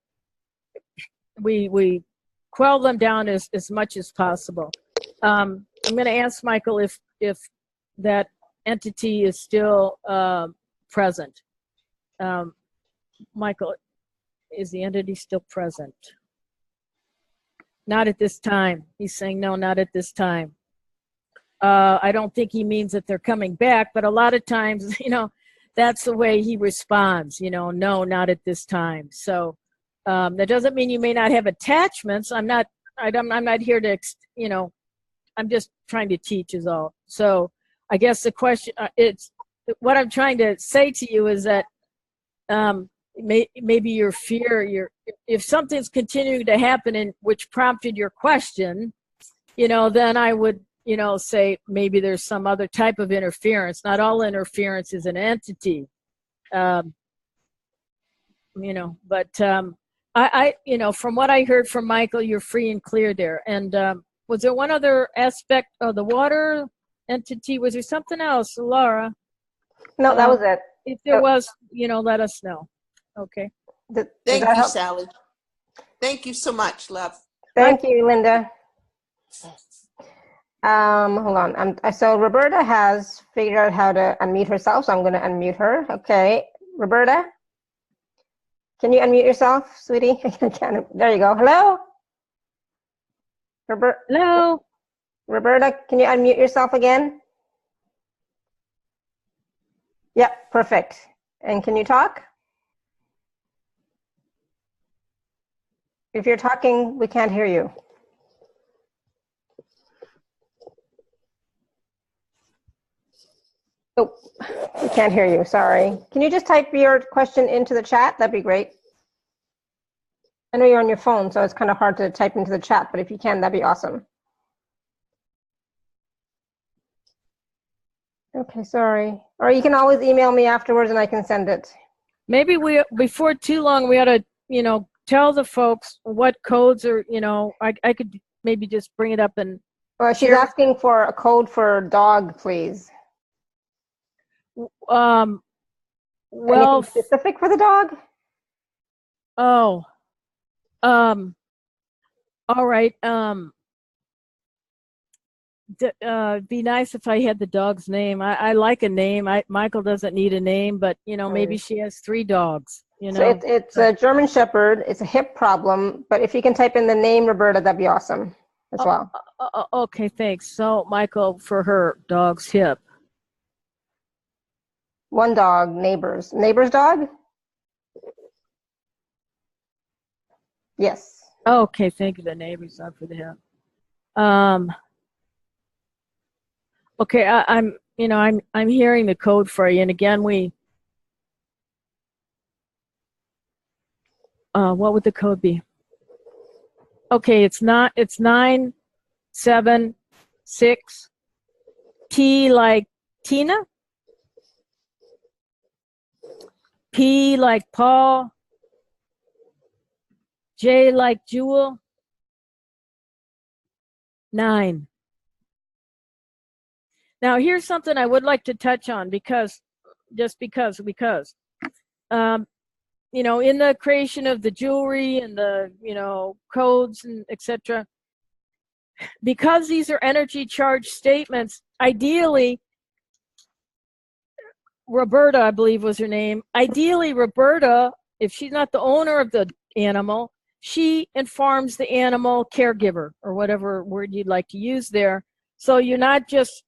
we quell them down as much as possible. I'm going to ask Michael if that entity is still present. Michael, is the entity still present? Not at this time. He's saying no, not at this time. I don't think he means that they're coming back, but a lot of times, that's the way he responds, no, not at this time. So that doesn't mean you may not have attachments. I'm not here to, I'm just trying to teach is all. So I guess the question, what I'm trying to say to you is that maybe your fear, if something's continuing to happen and which prompted your question, then I would, say maybe there's some other type of interference. Not all interference is an entity, but I from what I heard from Michael, you're free and clear there. And was there one other aspect of the water entity? Was there something else, Laura? No, that was it. If there was, let us know. Okay. Thank you, Sally. Thank you so much, love. Thank you, Linda. Hold on. So Roberta has figured out how to unmute herself, so I'm going to unmute her. Okay, Roberta, can you unmute yourself, sweetie? There you go. Hello, Hello, Roberta. Can you unmute yourself again? Yep, perfect. And can you talk? If you're talking, we can't hear you. Oh, we can't hear you, sorry. Can you just type your question into the chat? That'd be great. I know you're on your phone, so it's kind of hard to type into the chat, but if you can, that'd be awesome. Okay, sorry. Or you can always email me afterwards and I can send it. Maybe before too long, we ought to, tell the folks what codes are, I could maybe just bring it up and. Well, she's asking for a code for dog, please. Well, anything specific for the dog? Oh, all right. Be nice if I had the dog's name. I like a name. Michael doesn't need a name, but maybe she has 3 dogs. So it's a German Shepherd. It's a hip problem, but if you can type in the name Roberta, that'd be awesome as well. Okay, thanks. So Michael, for her dog's hip. One dog, neighbor's dog? Yes. Okay, thank you. The neighbor's dog for the hip. Okay, I'm hearing the code for you, and again what would the code be? Okay, it's 976 T like Tina, P like Paul, J like Jewel, 9. Now here's something I would like to touch on because in the creation of the jewelry and the codes and etc., because these are energy charged statements, ideally Roberta, I believe was her name, ideally Roberta, if she's not the owner of the animal, she informs the animal caregiver, or whatever word you'd like to use there. So you're not just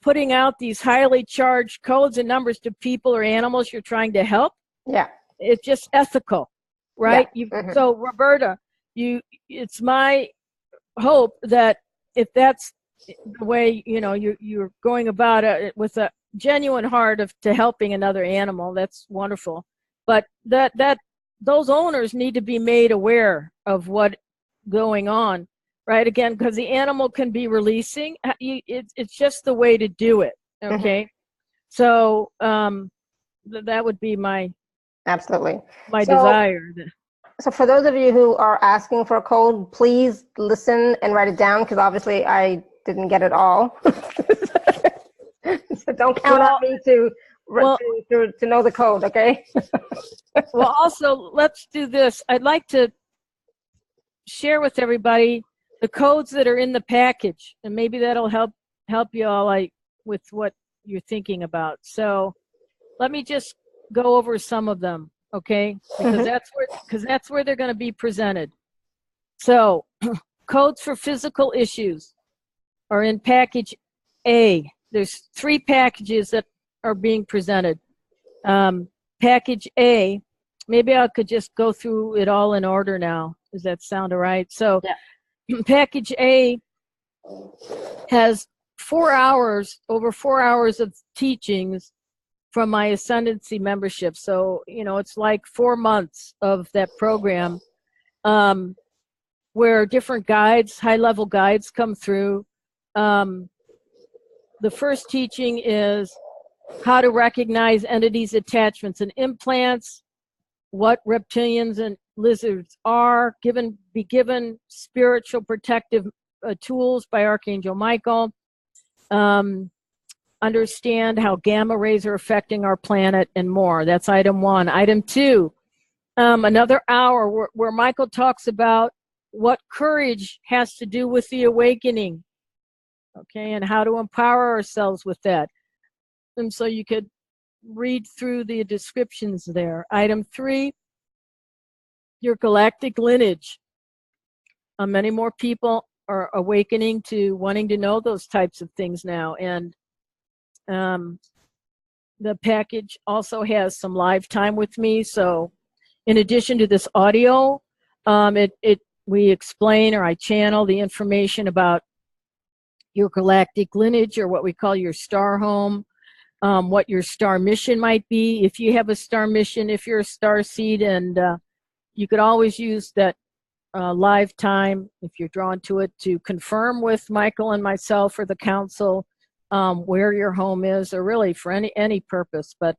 putting out these highly charged codes and numbers to people or animals you're trying to help. Yeah. It's just ethical, right? Yeah. So Roberta, it's my hope that if that's the way you're going about it with a genuine heart to helping another animal, that's wonderful. But that those owners need to be made aware of what's going on, right? Again, because the animal can be releasing. It's just the way to do it. Okay, so that would be my. Absolutely. My desire. So for those of you who are asking for a code, please listen and write it down, because obviously I didn't get it all. So don't count on me to know the code, okay? Well, also, let's do this. I'd like to share with everybody the codes that are in the package, and maybe that'll help you all with what you're thinking about. So let me just go over some of them, okay? Because that's where they're going to be presented. So codes for physical issues are in package A. There's 3 packages that are being presented. Package A, maybe I could just go through it all in order now. Does that sound all right? So package A has over 4 hours of teachings from my Ascendancy membership. So, you know, it's like 4 months of that program, where different guides, high-level guides come through. The first teaching is how to recognize entities, attachments, and implants, what reptilians and lizards are, be given spiritual protective tools by Archangel Michael, understand how gamma rays are affecting our planet, and more. That's item 1. Item 2, another hour where Michael talks about what courage has to do with the awakening, okay, and how to empower ourselves with that. And so you could read through the descriptions there. Item 3, your galactic lineage. Many more people are awakening to wanting to know those types of things now. And the package also has some live time with me. So in addition to this audio, we explain, or I channel the information about your galactic lineage, or what we call your star home, what your star mission might be. If you have a star mission, if you're a star seed, and you could always use that live time, if you're drawn to it, to confirm with Michael and myself or the council where your home is, or really for any purpose. But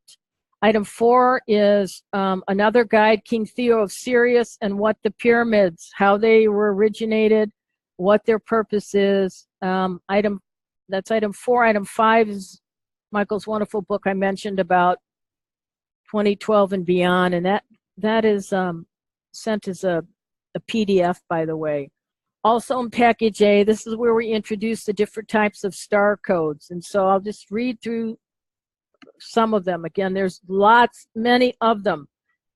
item 4 is another guide, King Theo of Sirius, and what the pyramids, how they were originated, what their purpose is. That's item 4. Item 5 is Michael's wonderful book I mentioned about 2012 and beyond, and that is sent as a PDF, by the way. Also in package A, this is where we introduce the different types of star codes, and so I'll just read through some of them. Again, there's many of them,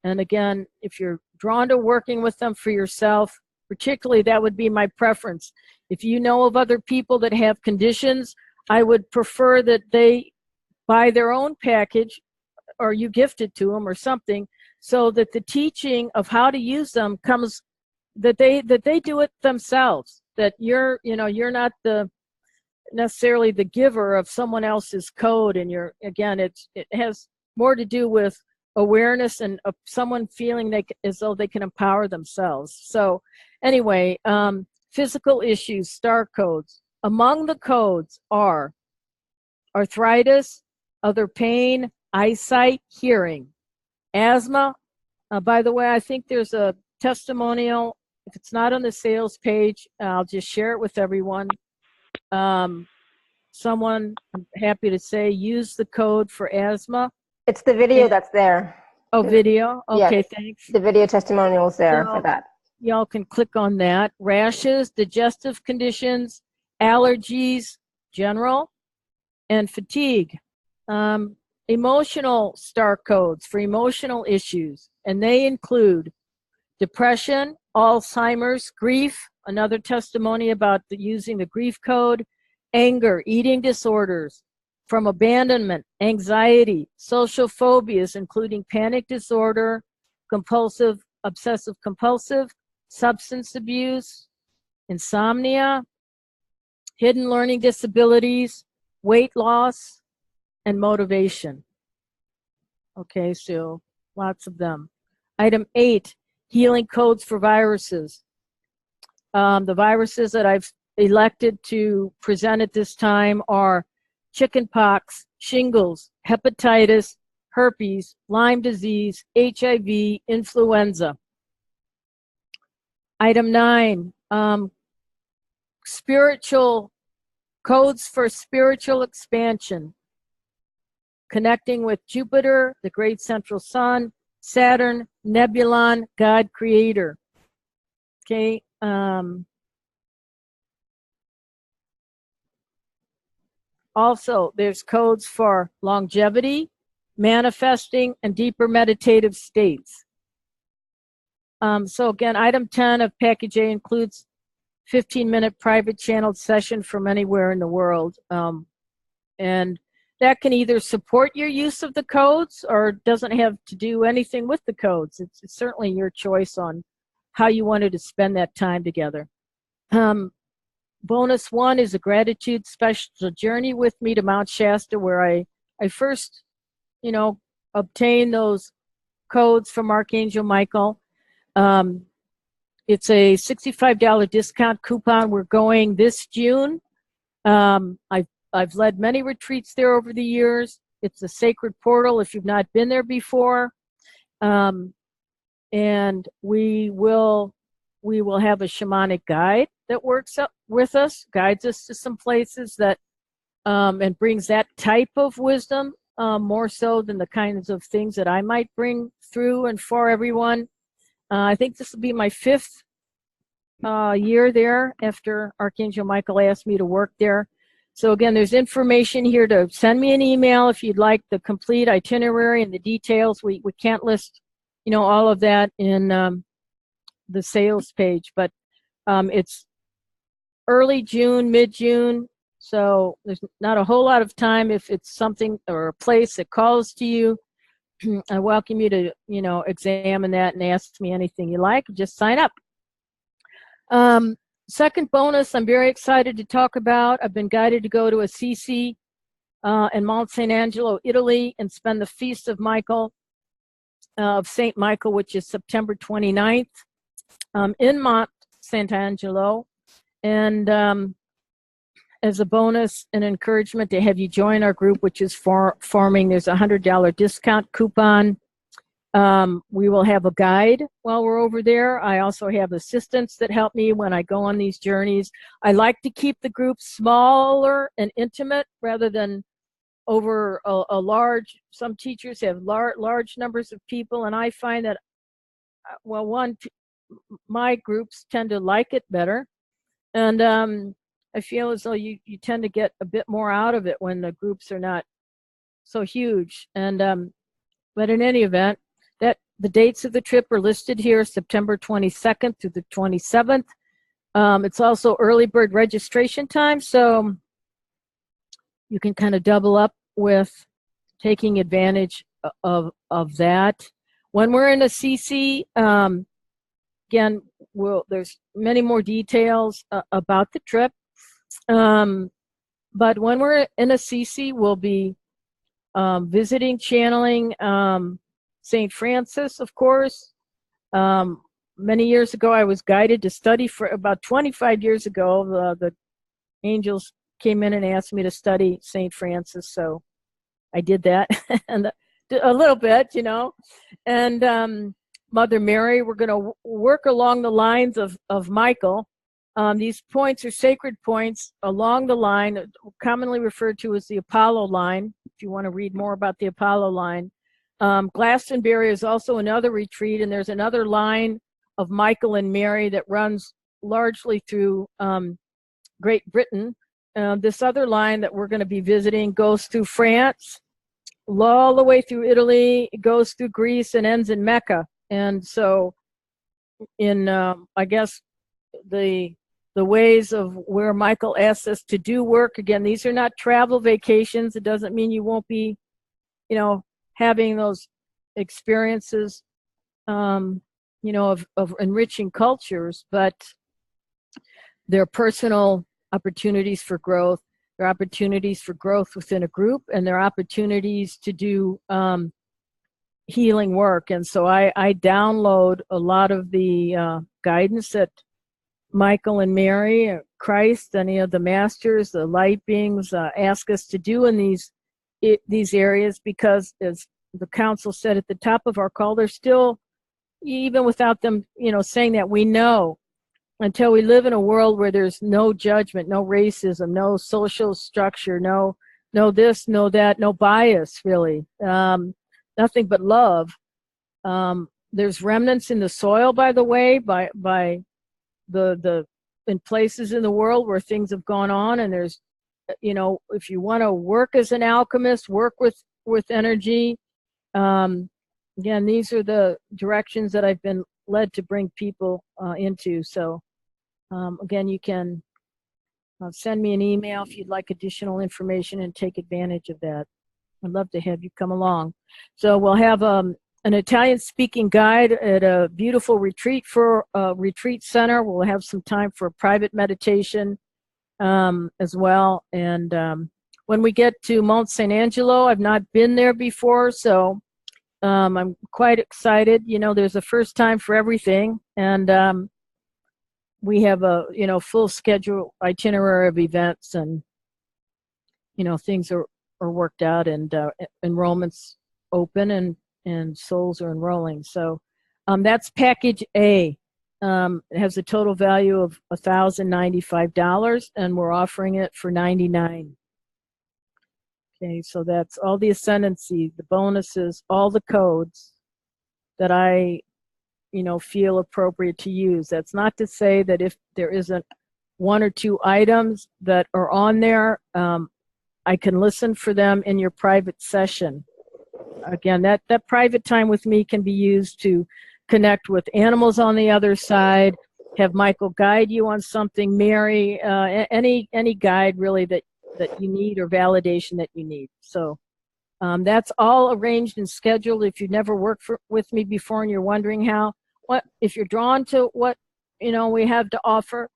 and again, if you're drawn to working with them for yourself, particularly, that would be my preference. If you know of other people that have conditions, I would prefer that they buy their own package, or you gift it to them or something, so that the teaching of how to use them comes, that they do it themselves, that you're not necessarily the giver of someone else's code. And again, it has more to do with awareness and someone feeling as though they can empower themselves. So anyway, physical issues, star codes. Among the codes are arthritis, other pain, eyesight, hearing, asthma. By the way, I think there's a testimonial. If it's not on the sales page, I'll just share it with everyone. Someone, I'm happy to say, used the code for asthma. It's the video that's there. Oh, video? Okay, yes, thanks. the video testimonials there for that. Y'all can click on that. Rashes, digestive conditions, allergies, general, and fatigue. Emotional star codes for emotional issues, and they include depression, Alzheimer's, grief, another testimony about using the grief code, anger, eating disorders, from abandonment, anxiety, social phobias, including panic disorder, compulsive, obsessive compulsive, substance abuse, insomnia, hidden learning disabilities, weight loss, and motivation. Okay, so lots of them. Item 8, healing codes for viruses. The viruses that I've elected to present at this time are chickenpox, shingles, hepatitis, herpes, Lyme disease, HIV, influenza. Item 9, spiritual codes for spiritual expansion, connecting with Jupiter, the great central sun, Saturn, Nebulon, God creator. Okay. Also, there's codes for longevity, manifesting, and deeper meditative states. So again, item 10 of package A includes 15-minute private channeled session from anywhere in the world. And that can either support your use of the codes or doesn't have to do anything with the codes. It's certainly your choice on how you wanted to spend that time together. Bonus 1 is a gratitude special journey with me to Mount Shasta, where I first, obtain those codes from Archangel Michael. It's a $65 discount coupon. We're going this June. I've led many retreats there over the years. It's a sacred portal if you've not been there before. And we will have a shamanic guide that works up with us, guides us to some places that and brings that type of wisdom more so than the kinds of things that I might bring through and for everyone. I think this will be my 5th year there after Archangel Michael asked me to work there. So again, there's information here to send me an email if you'd like the complete itinerary and the details. We can't list, all of that in the sales page, but it's early June, mid-June. So there's not a whole lot of time. If it's something or a place that calls to you, I welcome you to, examine that and ask me anything you like. Just sign up. Second bonus I'm very excited to talk about. I've been guided to go to Assisi in Mount St. Angelo, Italy, and spend the Feast of St. Michael, which is September 29th, in Mount St. Angelo. And as a bonus and encouragement to have you join our group, which is forming, there's a $100 discount coupon. We will have a guide while we're over there. I also have assistants that help me when I go on these journeys. I like to keep the group smaller and intimate rather than over a large. Some teachers have large numbers of people, and I find that, my groups tend to like it better. And I feel as though you tend to get a bit more out of it when the groups are not so huge. And but in any event, the dates of the trip are listed here, September 22nd through the 27th. It's also early bird registration time, so you can kind of double up with taking advantage of that. When we're in Assisi, again, there's many more details about the trip. But when we're in Assisi, we'll be visiting, channeling St. Francis, of course. Many years ago, I was guided to study for about 25 years ago. The angels came in and asked me to study St. Francis, so I did that and a little bit, And Mother Mary, we're going to work along the lines of Michael. These points are sacred points along the line, commonly referred to as the Apollo line, if you want to read more about the Apollo line. Glastonbury is also another retreat, and there's another line of Michael and Mary that runs largely through Great Britain. This other line that we're going to be visiting goes through France, all the way through Italy, it goes through Greece, and ends in Mecca. And so in, I guess, the ways of where Michael asks us to do work, again, these are not travel vacations. It doesn't mean you won't be, having those experiences, of enriching cultures, but they're personal opportunities for growth. They're opportunities for growth within a group, and they're opportunities to do healing work. And so I download a lot of the guidance that Michael and Mary, Christ, any of the masters, the light beings ask us to do in these areas, because as the council said at the top of our call, they're still, even without them, saying that, we know until we live in a world where there's no judgment, no racism, no social structure, no this, no that, no bias, really, nothing but love. There's remnants in the soil, by the way, by the in places in the world where things have gone on, and there's, if you want to work as an alchemist, work with energy, again, these are the directions that I've been led to bring people into. So again, you can send me an email if you'd like additional information and take advantage of that. I'd love to have you come along. So we'll have an Italian-speaking guide at a beautiful retreat center. We'll have some time for a private meditation as well. And when we get to Mount St. Angelo. I've not been there before, so I'm quite excited. You know, there's a first time for everything, and we have a, you know, full schedule itinerary of events, and, you know, things are worked out, and enrollment's open, and souls are enrolling. So that's package A. It has a total value of $1,095, and we're offering it for $99. Okay, so that's all the ascendancy, the bonuses, all the codes that I, you know, feel appropriate to use. That's not to say that if there isn't one or two items that are on there, I can listen for them in your private session. Again, that private time with me can be used to connect with animals on the other side, have Michael guide you on something, Mary, any guide really that you need, or validation that you need. So that's all arranged and scheduled. If you've never worked with me before and you're wondering if you're drawn to what, you know, we have to offer,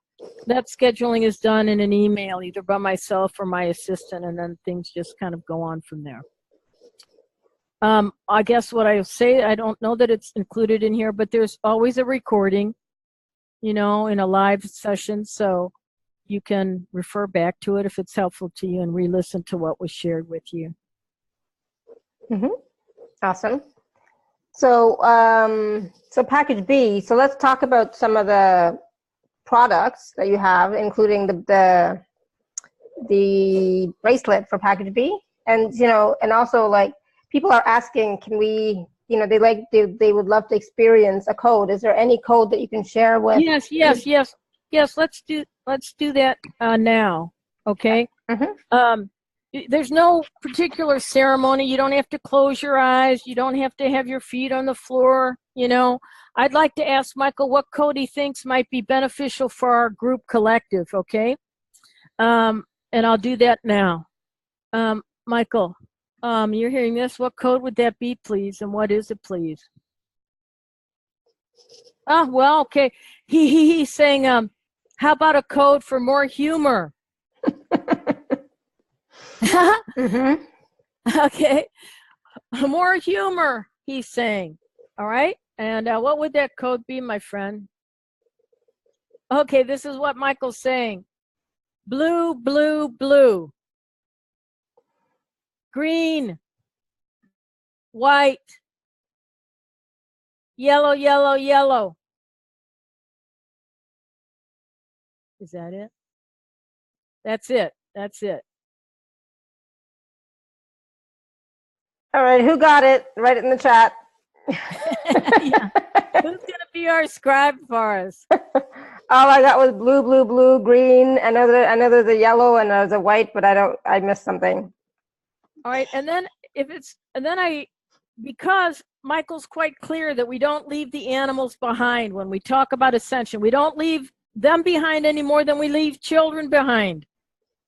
that scheduling is done in an email, either by myself or my assistant, and then things just kind of go on from there. I guess what I say, I don't know that it's included in here, but there's always a recording, you know, in a live session, so you can refer back to it if it's helpful to you and re-listen to what was shared with you. Awesome. So, so package B. So let's talk about some of the products that you have, including the bracelet for package B, and, you know, and also, like, people are asking, can we, you know, they would love to experience a code. Is there any code that you can share with? Yes. Let's do that now. Okay. There's no particular ceremony. You don't have to close your eyes. You don't have to have your feet on the floor. You know, I'd like to ask Michael what code he thinks might be beneficial for our group collective. Okay. And I'll do that now. Michael, you're hearing this. What code would that be, please? And what is it, please? Oh, well, okay. He's saying, how about a code for more humor? Okay. More humor, he's saying. All right. And what would that code be, my friend? Okay, this is what Michael's saying. Blue, blue, blue. Green, white, yellow, yellow, yellow. Is that it? That's it. That's it. All right, who got it? Write it in the chat. Yeah. Who's going to be our scribe for us? All I got was blue, blue, blue, green. I know there's a yellow and there's a white, but I missed something. All right, and then because Michael's quite clear that we don't leave the animals behind when we talk about ascension. We don't leave them behind any more than we leave children behind.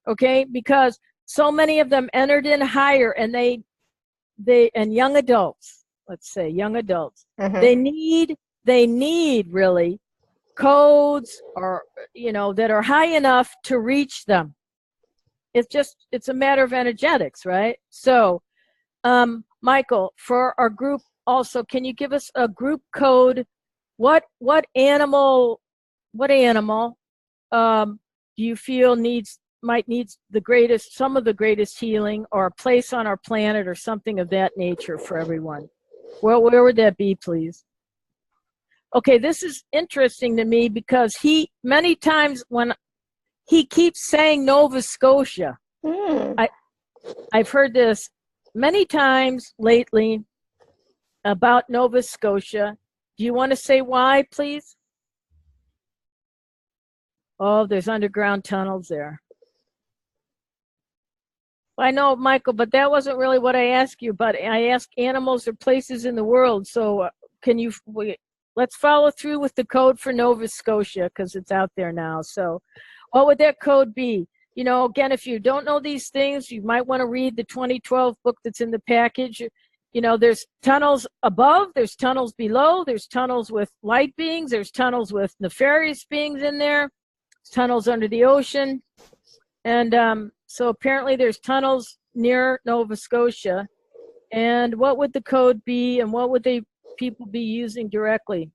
Okay, because so many of them entered in higher, and and young adults, let's say young adults, they need really codes, or, you know, that are high enough to reach them. It's a matter of energetics, right? So, Michael, for our group also, can you give us a group code? What animal do you feel might need some of the greatest healing, or a place on our planet, or something of that nature for everyone? Well, where would that be, please? Okay, this is interesting to me because many times when he keeps saying Nova Scotia. I've heard this many times lately about Nova Scotia. Do you want to say why, please? Oh, there's underground tunnels there. I know, Michael, but that wasn't really what I asked you. But I asked animals or places in the world. So let's follow through with the code for Nova Scotia, because it's out there now. So what would that code be? You know, again, if you don't know these things, you might want to read the 2012 book that's in the package. You know, there's tunnels above, there's tunnels below, there's tunnels with light beings, there's tunnels with nefarious beings in there, there's tunnels under the ocean. And so apparently there's tunnels near Nova Scotia. And what would the code be, and what would people be using directly?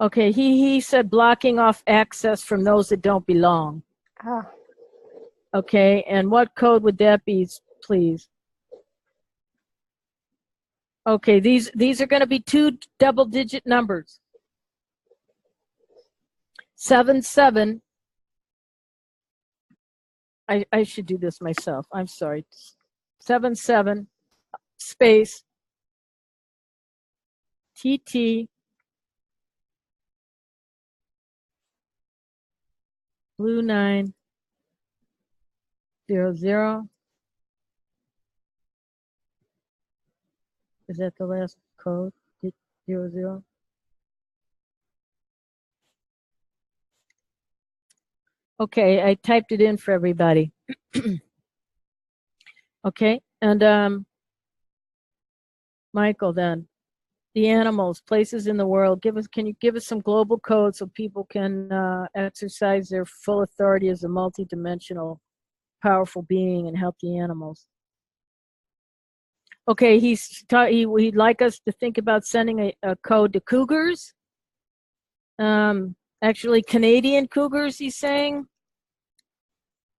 Okay, he said blocking off access from those that don't belong. Oh. Okay, and what code would that be, please? Okay, these are going to be 2 double-digit numbers. 77. I should do this myself. I'm sorry. 77 space TT blue 900. Is that the last code? 00. Okay, I typed it in for everybody. Okay, and Michael, then the animals, places in the world. Can you give us some global codes so people can exercise their full authority as a multidimensional, powerful being and help the animals? Okay, he'd like us to think about sending a code to cougars. Actually, Canadian cougars, he's saying.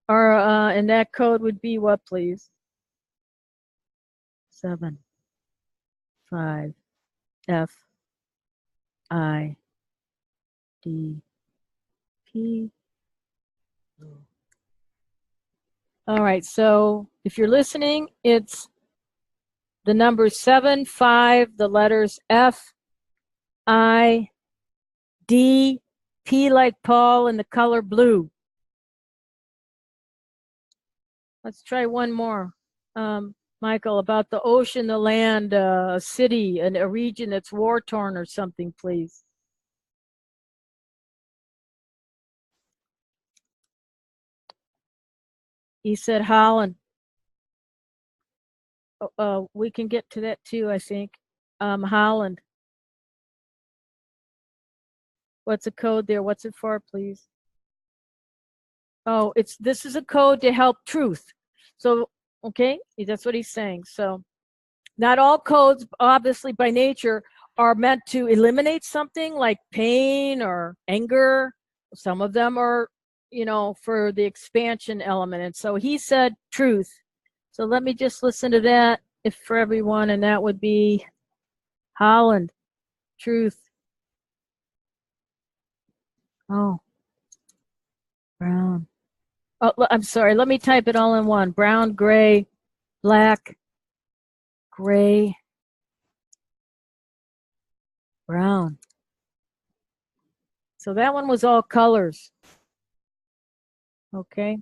Or and that code would be what, please? 7 5 F I D P. All right, so if you're listening, it's the number 7 5, the letters F I D P like Paul, and the color blue. Let's try one more. Michael, about the ocean, the land, a city, and a region that's war-torn or something, please. He said Holland. We can get to that too, I think. Holland. What's the code there? What's it for, please? Oh, this is a code to help truth. So, okay, that's what he's saying. So, not all codes, obviously by nature, are meant to eliminate something like pain or anger. Some of them are, for the expansion element. And so he said truth. So let me just listen to that for everyone, and that would be Holland, truth. Oh, brown. Oh, I'm sorry. Let me type it all in one. Brown, gray, black, gray, brown. So that one was all colors. Okay.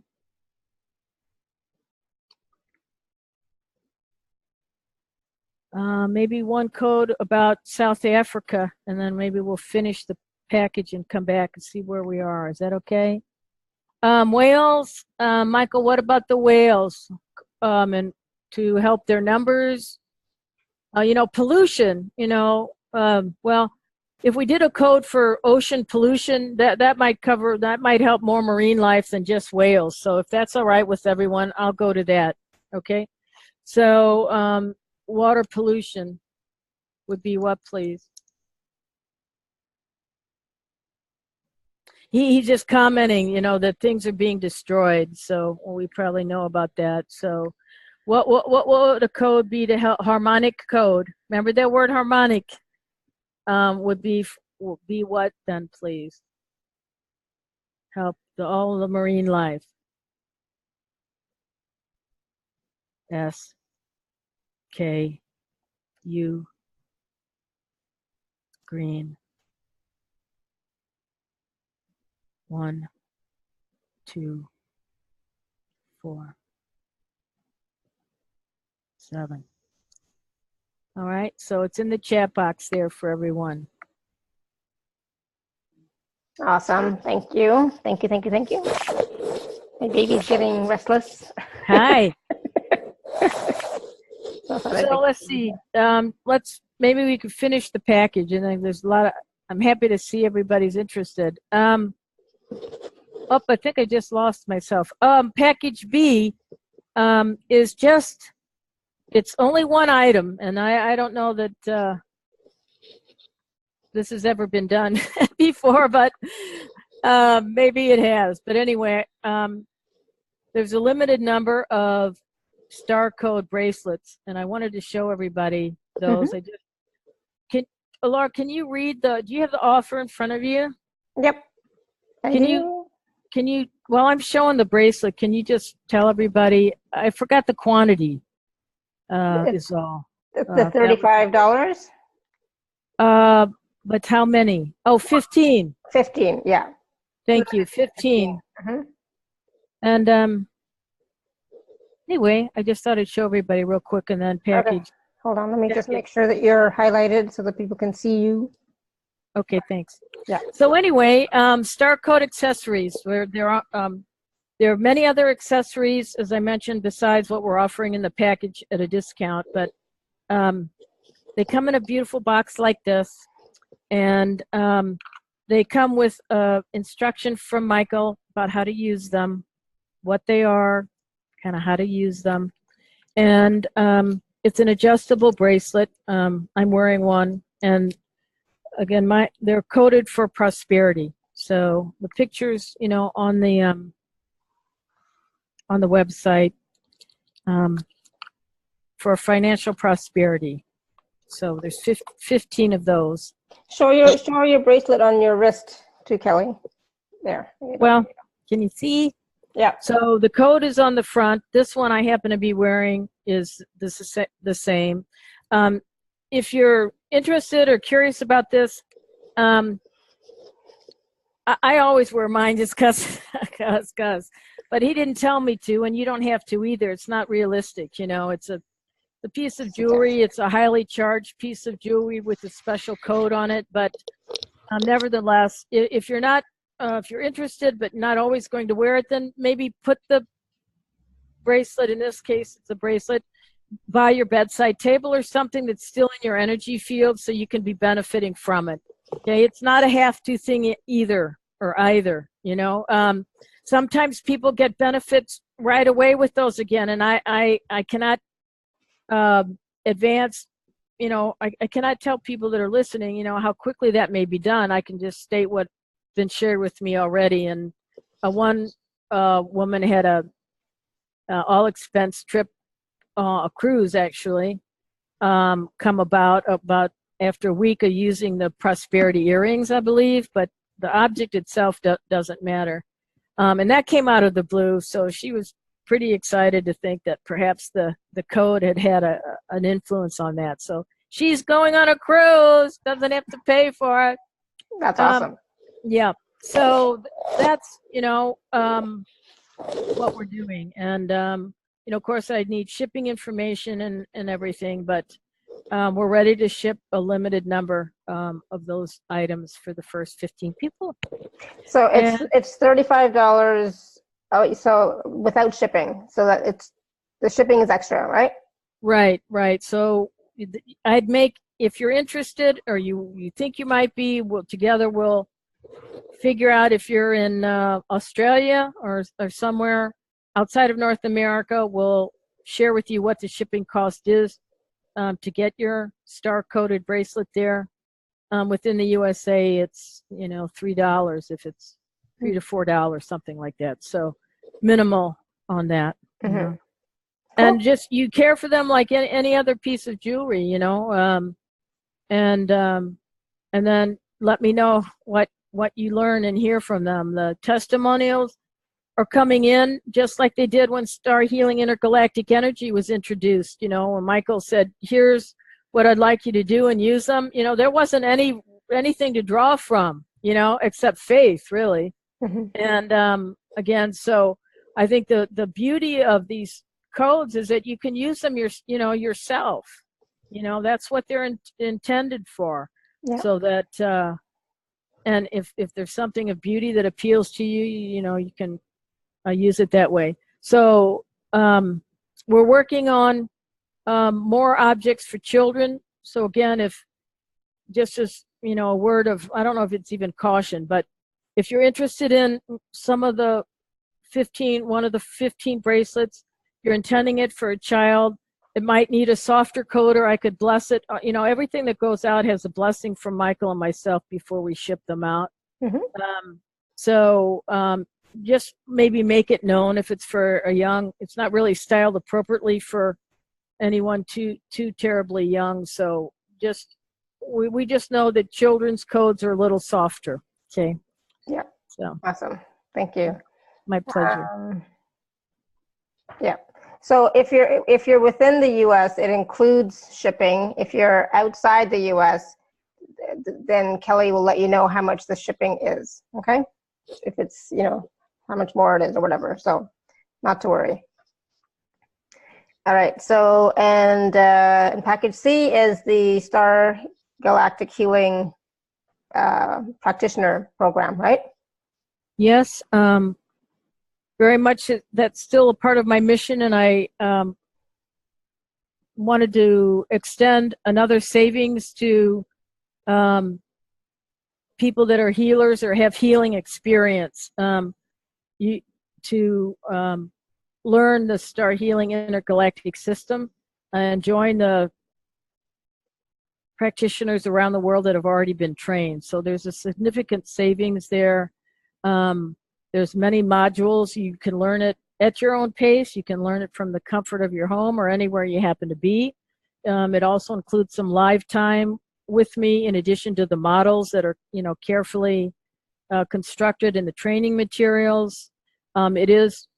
Maybe one code about South Africa, and then maybe we'll finish the package and come back and see where we are. Is that okay? Whales, Michael, what about the whales? And to help their numbers, pollution, well, if we did a code for ocean pollution, that might help more marine life than just whales. So if that's all right with everyone, I'll go to that. Okay. So, water pollution would be what, please? He's just commenting, that things are being destroyed. So we probably know about that. So what would a code be to help? Harmonic code. Remember that word harmonic? Would be what then, please? Help all the marine life. S K U green. 1 2 4 7. All right, so it's in the chat box there for everyone. Awesome. Thank you. Thank you. Thank you. Thank you. My baby's getting restless. Hi. So let's see. Maybe we could finish the package, and then there's a lot of. I'm happy to see everybody's interested. Oh, I think I just lost myself. Package B is just, it's only one item, and I don't know that this has ever been done before, but maybe it has. But anyway, there's a limited number of StarCode bracelets, and I wanted to show everybody those. Laura, can you read do you have the offer in front of you? Yep. Can you, while I'm showing the bracelet, can you just tell everybody, I forgot the quantity, is all. The $35? But how many? Oh, 15. 15, yeah. Thank you, 15. And anyway, I just thought I'd show everybody real quick and then package. Okay. Hold on, let me just make sure that you're highlighted so that people can see you. Okay, thanks. Yeah. So anyway, StarCode accessories, where there are many other accessories, as I mentioned, besides what we're offering in the package at a discount, but they come in a beautiful box like this, and they come with instruction from Michael about how to use them, what they are, kind of how to use them, and it's an adjustable bracelet. I'm wearing one, and again, they're coded for prosperity. So the pictures, you know, on the website for financial prosperity. So there's 15 of those. Show your bracelet on your wrist too, Kelly. There. Well, can you see? Yeah. So the code is on the front. This one I happen to be wearing is the same. If you're interested or curious about this, I always wear mine just cause. But he didn't tell me to, and you don't have to either. It's not realistic, you know. It's a piece of jewelry. It's a highly charged piece of jewelry with a special code on it. But nevertheless, if you're not, if you're interested but not always going to wear it, then maybe put the bracelet, in this case it's a bracelet, by your bedside table or something that's still in your energy field so you can be benefiting from it. Okay, it's not a have-to thing either, you know. Sometimes people get benefits right away with those again, and I cannot advance, you know, I cannot tell people that are listening, you know, how quickly that may be done. I can just state what's been shared with me already. And one woman had a all expense trip, a cruise actually, come about after a week of using the prosperity earrings, I believe, but the object itself doesn't matter. And that came out of the blue, so she was pretty excited to think that perhaps the code had an influence on that. So she's going on a cruise, doesn't have to pay for it. That's awesome. Yeah, so that's, you know, what we're doing. And, you know, of course, I'd need shipping information and everything, but we're ready to ship a limited number of those items for the first 15 people. So it's $35. Oh, so without shipping, so that the shipping is extra, right? Right. So I'd make, if you're interested or you think you might be, together we'll figure out if you're in Australia or somewhere outside of North America. We'll share with you what the shipping cost is to get your star-coded bracelet there. Within the USA, it's, you know, $3 if it's $3 to $4, something like that. So minimal on that. Mm-hmm. You know? Cool. And just, you care for them like any other piece of jewelry, you know, and then let me know what you learn and hear from them. The testimonials are coming in just like they did when Star Healing Intergalactic Energy was introduced. You know, when Michael said, here's what I'd like you to do and use them, you know, there wasn't anything to draw from, you know, except faith, really. Mm-hmm. And again, so I think the beauty of these codes is that you can use them yourself. You know, that's what they're intended for. Yeah. So that and if there's something of beauty that appeals to you, you know, you can use it that way. So we're working on more objects for children. So again, if just as, you know, a word of, I don't know if it's even caution, but if you're interested in some of the one of the 15 bracelets, you're intending it for a child, it might need a softer code, or I could bless it. You know, everything that goes out has a blessing from Michael and myself before we ship them out. So just maybe make it known if it's for a young, it's not really styled appropriately for anyone too terribly young. So just, we just know that children's codes are a little softer. Okay. Yeah. So Awesome. Thank you. my pleasure. Yeah. So if you're within the U.S., it includes shipping. If you're outside the U.S., then Kelly will let you know how much the shipping is. Okay. If it's, you know, how much more it is or whatever. So not to worry. All right. So, and package C is the Star Galactic Healing Practitioner Program, right? Yes. Very much that's still a part of my mission, and I wanted to extend another savings to people that are healers or have healing experience. To learn the Star Healing Intergalactic System and join the practitioners around the world that have already been trained. So there's a significant savings there. There's many modules. You can learn it at your own pace. You can learn it from the comfort of your home or anywhere you happen to be. It also includes some live time with me, in addition to the models that are, you know, carefully constructed in the training materials. It is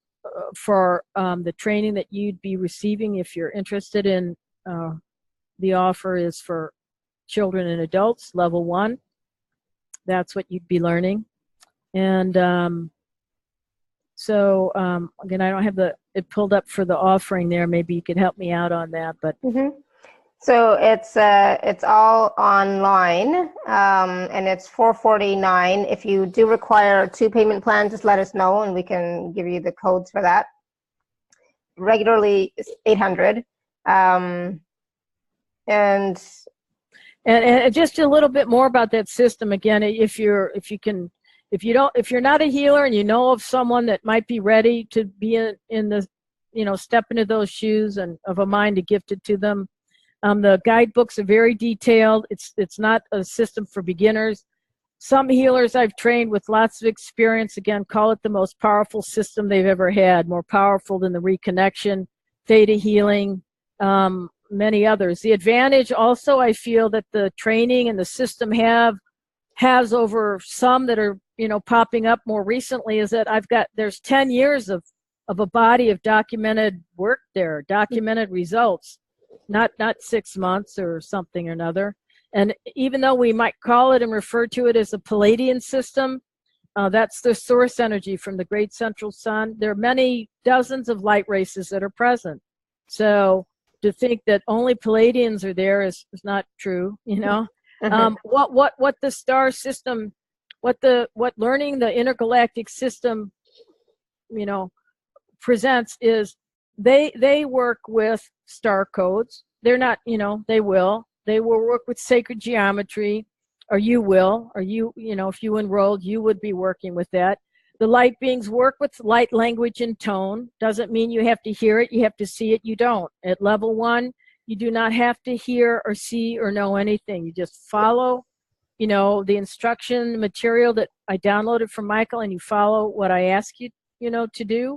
for the training that you'd be receiving if you're interested in. The offer is for children and adults, level 1. That's what you'd be learning. And so again, I don't have it pulled up for the offering there. Maybe you could help me out on that. But so it's all online, and it's $449. If you do require 2 payment plans, just let us know and we can give you the codes for that. Regularly it's $800. And just a little bit more about that system. Again, if you're not a healer and you know of someone that might be ready to be in the, you know, step into those shoes and of a mind to gift it to them, the guidebooks are very detailed. It's not a system for beginners. Some healers I've trained with lots of experience, again, call it the most powerful system they've ever had, more powerful than the reconnection, theta healing, many others. The advantage also, I feel, that the training and the system has over some that are, you know, popping up more recently is that there's 10 years of a body of documented work there, documented results, not 6 months or something or another. And even though we might call it and refer to it as a Palladian system, that's the source energy from the great central sun. There are many dozens of light races that are present. So to think that only Palladians are there is not true, you know. What the star system, what learning the intergalactic system, you know, presents is they work with star codes. They're not, you know, they will work with sacred geometry, or you know, if you enrolled, you would be working with that. The light beings work with light language and tone. Doesn't mean you have to hear it, you have to see it, you don't. At level 1, you do not have to hear or see or know anything. You just follow, you know, the instruction material that I downloaded from Michael, and you follow what I ask you, you know, to do.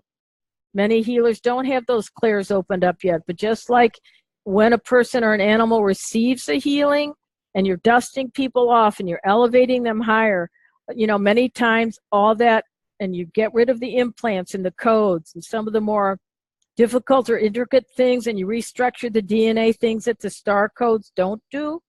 Many healers don't have those clairs opened up yet, but just like when a person or an animal receives a healing and you're dusting people off and you're elevating them higher, you know, many times all that, and you get rid of the implants and the codes and some of the more difficult or intricate things, and you restructure the DNA, things that the star codes don't do,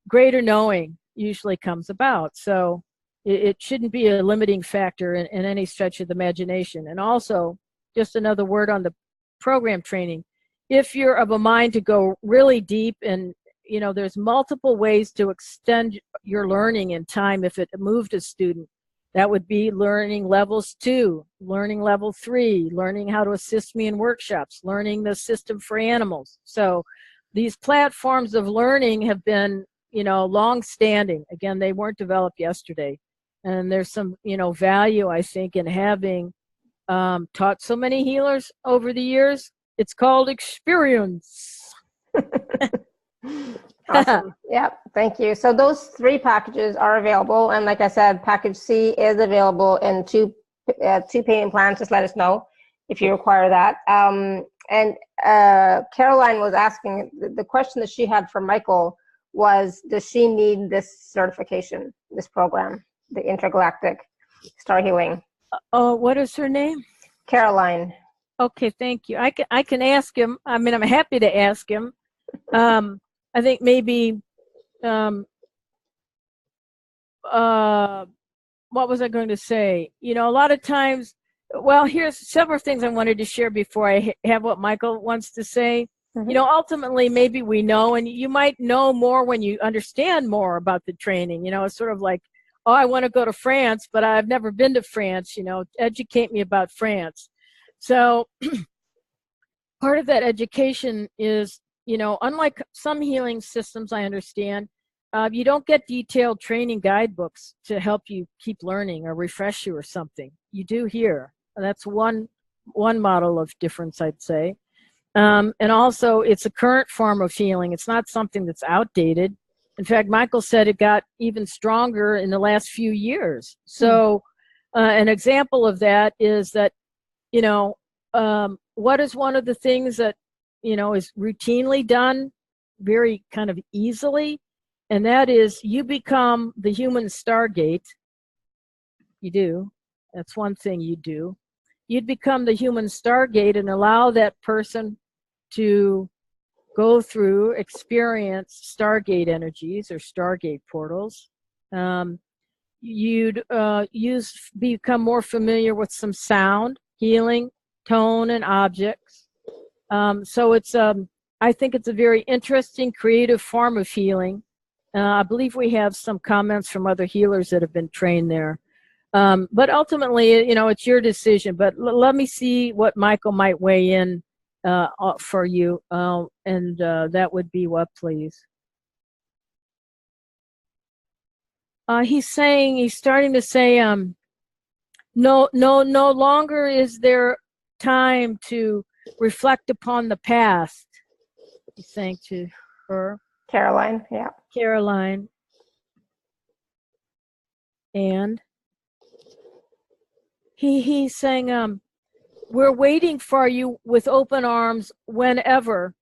greater knowing usually comes about. So it shouldn't be a limiting factor in any stretch of the imagination. And also, just another word on the program training. If you're of a mind to go really deep, and, you know, there's multiple ways to extend your learning in time if it moved a student. That would be learning levels 2, learning level 3, learning how to assist me in workshops, learning the system for animals. So these platforms of learning have been, you know, long-standing. Again, they weren't developed yesterday. And there's some, value, I think, in having taught so many healers over the years. It's called experience. Awesome. Yeah, thank you. So those 3 packages are available, and like I said, package C is available in 2 payment plans. Just let us know if you require that. And Caroline was asking, the question that she had for Michael was, does she need this certification, this program, the intergalactic star healing? What is her name? Caroline. Okay, thank you. I can ask him. I mean, I'm happy to ask him. I think maybe, what was I going to say? A lot of times, well, here's several things I wanted to share before I have what Michael wants to say. Mm-hmm. Ultimately, maybe we know, and you might know more when you understand more about the training. It's sort of like, oh, I want to go to France, but I've never been to France. Educate me about France. So part of that education is, unlike some healing systems, I understand, you don't get detailed training guidebooks to help you keep learning or refresh you or something. You do here. That's one model of difference, I'd say. And also, it's a current form of healing. It's not something that's outdated. In fact, Michael said it got even stronger in the last few years. So an example of that is that, what is one of the things that, is routinely done very kind of easily? And that is, you become the human Stargate. You do. That's one thing you do. You'd become the human Stargate and allow that person to go through, experience Stargate energies or Stargate portals. You'd become more familiar with some sound, healing, tone, and objects. So it's, I think it's a very interesting, creative form of healing. I believe we have some comments from other healers that have been trained there. But ultimately, it's your decision. But let me see what Michael might weigh in for you. And that would be what, please? He's starting to say, no longer is there time to reflect upon the past. He's saying to her. Caroline, yeah. Caroline. And he's saying, we're waiting for you with open arms whenever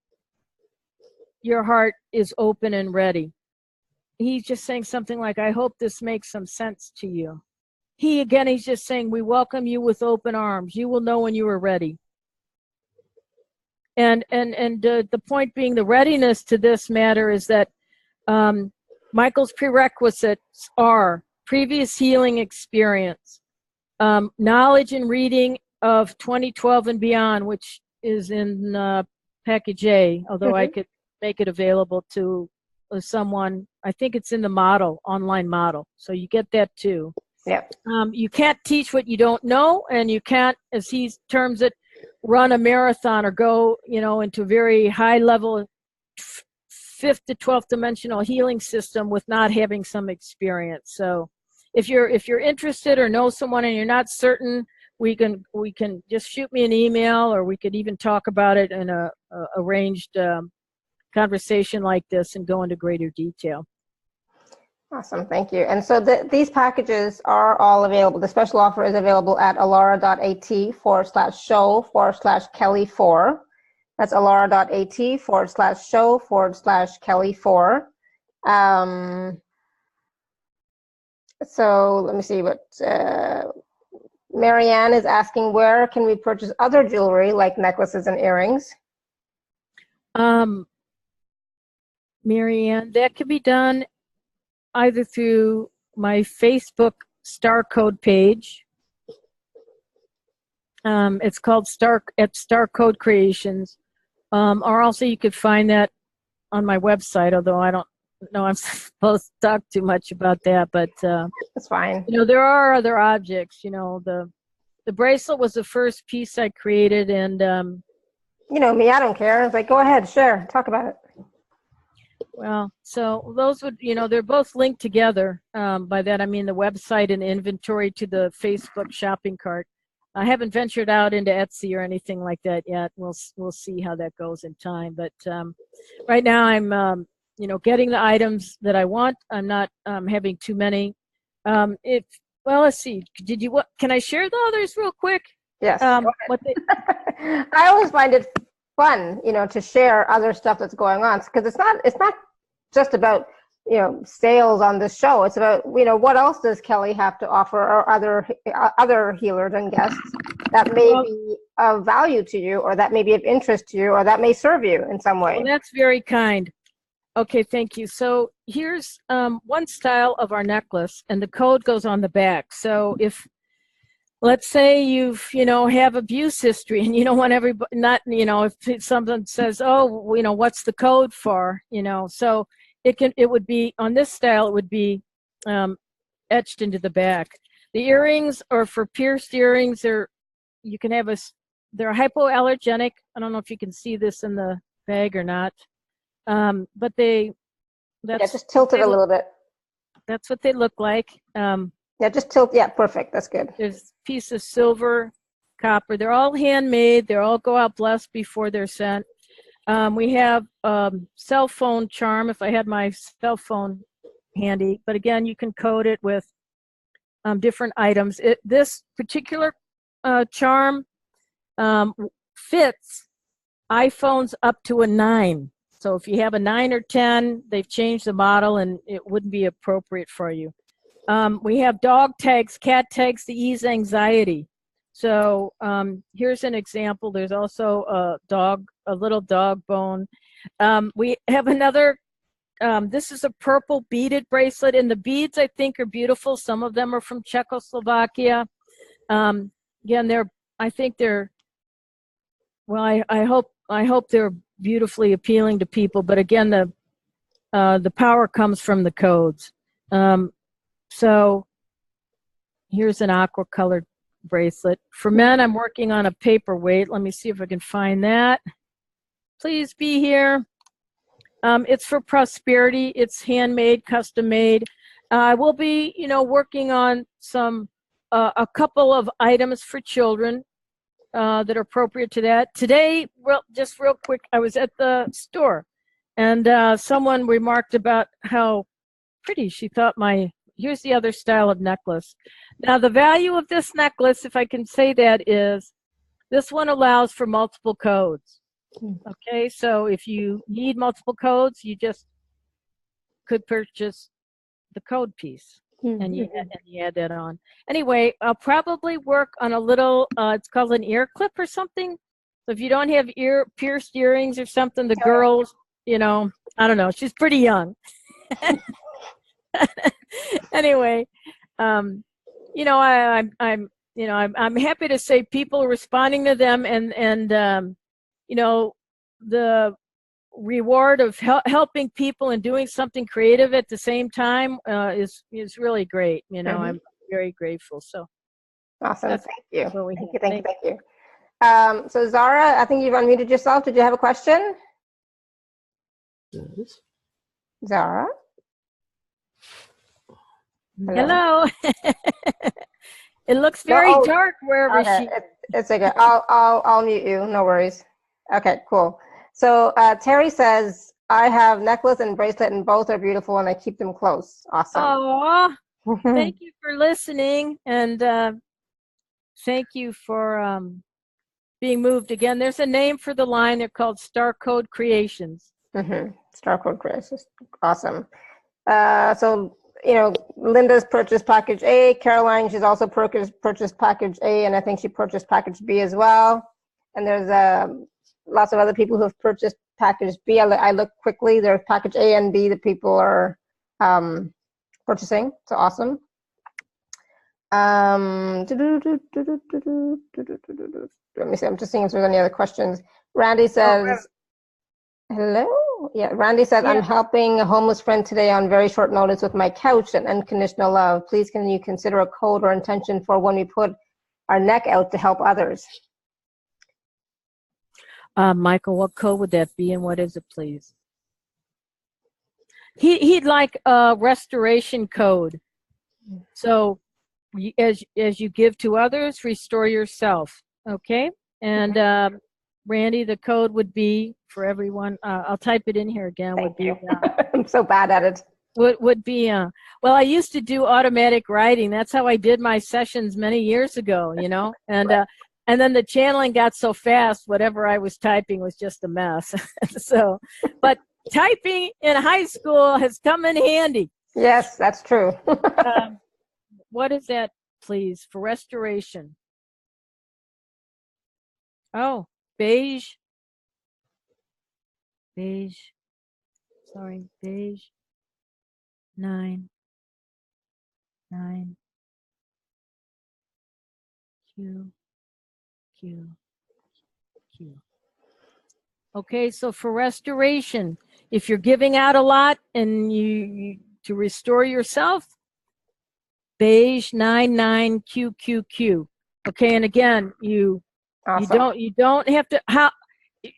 your heart is open and ready. He's just saying something like, I hope this makes some sense to you. He's just saying, we welcome you with open arms. You will know when you are ready. And the point being, the readiness to this matter is that Michael's prerequisites are previous healing experience, knowledge and reading of 2012 and beyond, which is in package A, although I could make it available to someone. I think it's in the model, online model. So you get that too. Yeah. You can't teach what you don't know, and you can't, as he terms it, run a marathon or go, into a very high level 5th to 12th dimensional healing system with not having some experience. So if you're interested or know someone and you're not certain, we can just shoot me an email, or we could even talk about it in a arranged conversation like this and go into greater detail. Awesome, thank you. And so these packages are all available. The special offer is available at alara.at/show/Kelly4. That's alara.at/show/Kelly4. So let me see what Marianne is asking, where can we purchase other jewelry like necklaces and earrings? Marianne, that could be done either through my Facebook StarCode page. It's called StarCode Creations. Or also you could find that on my website, although I don't know I'm supposed to talk too much about that, but that's fine. There are other objects. The bracelet was the first piece I created, and me, I don't care. It's like, go ahead, share, talk about it. Well, so those would, you know, they're both linked together. By that I mean the website and inventory to the Facebook shopping cart. I haven't ventured out into Etsy or anything like that yet. We'll see how that goes in time. But right now I'm you know, getting the items that I want. I'm not having too many. If well, let's see. Did you what? Can I share the others real quick? Yes. What they, I always find it fun, you know, to share other stuff that's going on, because it's not just about, you know, sales on this show. It's about, you know, what else does Kelly have to offer, or other healers and guests that may be of value to you, or that may be of interest to you, or that may serve you in some way. Well, that's very kind. Okay, thank you. So here's one style of our necklace, and the code goes on the back. So if, let's say you've, you know, have abuse history, and you don't want everybody, not, you know, if someone says, oh, you know, what's the code for, you know, so it would be, on this style, it would be etched into the back. The earrings are for pierced earrings. They're hypoallergenic. I don't know if you can see this in the bag or not. But just tilt it a little bit. That's what they look like. Yeah, just tilt. Yeah, perfect. That's good. There's a piece of silver, copper. They're all handmade. They all go out blessed before they're sent. We have cell phone charm, if I had my cell phone handy. But again, you can code it with different items. This particular charm fits iPhones up to a 9. So if you have a 9 or 10, they've changed the model and it wouldn't be appropriate for you. We have dog tags, cat tags to ease anxiety. So here's an example. There's also a little dog bone. We have another, this is a purple beaded bracelet, and the beads I think are beautiful. Some of them are from Czechoslovakia. Again, I think they're, well, I hope they're beautifully appealing to people, but again, the power comes from the codes. So here's an aqua colored bracelet. For men, I'm working on a paperweight. Let me see if I can find that. Please be here. It's for prosperity. It's handmade, custom made. I will be, you know, working on a couple of items for children that are appropriate to that. Today, just real quick, I was at the store, and someone remarked about how pretty she thought here's the other style of necklace. Now, the value of this necklace, if I can say that, is this one allows for multiple codes. Okay, so if you need multiple codes, you just could purchase the code piece. And you add that on. Anyway, I'll probably work on a little, it's called an ear clip or something. So if you don't have pierced earrings or something, the girls, you know, I don't know, she's pretty young. Anyway, you know, I'm happy to say people are responding to them, and you know, the reward of helping people and doing something creative at the same time is really great. You know, I'm very grateful. So awesome. Thank you. Thank you. So Zara, I think you've unmuted yourself. Did you have a question? Yes. Zara? Hello. It looks very dark wherever she. It's okay. I'll mute you. No worries. Okay, cool. So Terry says, I have necklace and bracelet, and both are beautiful, and I keep them close. Awesome. Oh, thank you for listening, and thank you for being moved. Again, there's a name for the line. They're called StarCode Creations. StarCode Creations. Awesome. So, you know, Linda's purchased package A. Caroline, she's also purchased package A, and I think she purchased package B as well. And there's lots of other people who have purchased package B. I look quickly. There's package A and B that people are purchasing. So awesome. Let me see. I'm just seeing if there's any other questions. Randy says, hello? Yeah, Randy says, I'm helping a homeless friend today on very short notice with my couch and unconditional love. Please, can you consider a code or intention for when we put our neck out to help others? Michael, what code would that be, and what is it, please? He'd like a restoration code. So as you give to others, restore yourself. Okay. And Randy, the code would be for everyone. I'll type it in here again. Thank you. I'm so bad at it. Would be well, I used to do automatic writing. That's how I did my sessions many years ago, you know. And and then the channeling got so fast, whatever I was typing was just a mess. So, but typing in high school has come in handy. Yes, that's true. What is that, please, for restoration? Oh, beige. Beige. Sorry, beige. 9. Q. Okay, so for restoration, if you're giving out a lot and you to restore yourself, beige 99QQQ. Okay, and again, Awesome. you don't have to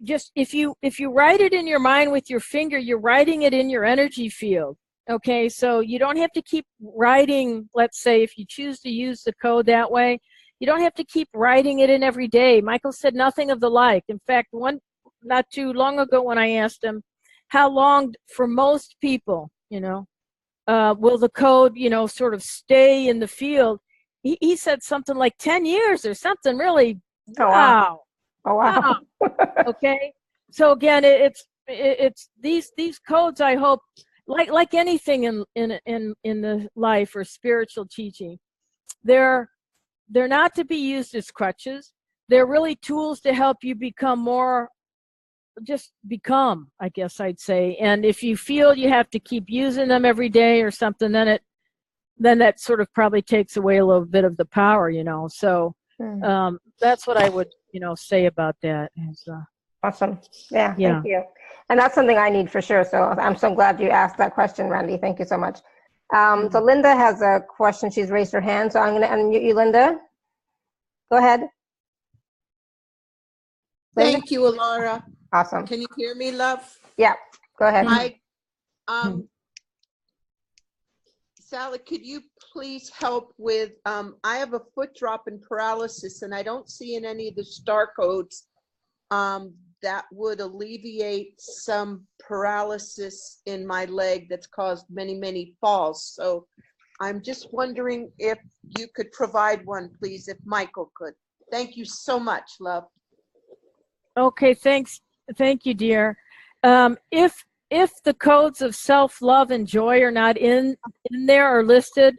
just if you write it in your mind with your finger, you're writing it in your energy field. Okay, so you don't have to keep writing. Let's say if you choose to use the code that way, you don't have to keep writing it in every day. Michael said nothing of the like. In fact, not too long ago when I asked him how long for most people, you know, will the code, you know, sort of stay in the field, he said something like 10 years or something really. Wow. Oh, wow. Okay. So again, it's these codes, I hope, like anything in the life or spiritual teaching, they're not to be used as crutches. They're really tools to help you become more, just become, I guess I'd say. And if you feel you have to keep using them every day or something, then that sort of probably takes away a little bit of the power, you know. So that's what I would, you know, say about that. Awesome. Yeah, thank you. And that's something I need for sure. So I'm so glad you asked that question, Randy. Thank you so much. So Linda has a question. She's raised her hand. So I'm going to unmute you, Linda. Go ahead. Linda? Thank you, Alara. Awesome. Can you hear me, love? Yeah, go ahead. Sally, could you please help with, I have a foot drop and paralysis, and I don't see in any of the star codes that would alleviate some paralysis in my leg that's caused many, many falls. So I'm just wondering if you could provide one, please, if Michael could. Thank you so much, love. Okay, thanks. Thank you, dear. If the codes of self-love and joy are not in there or listed,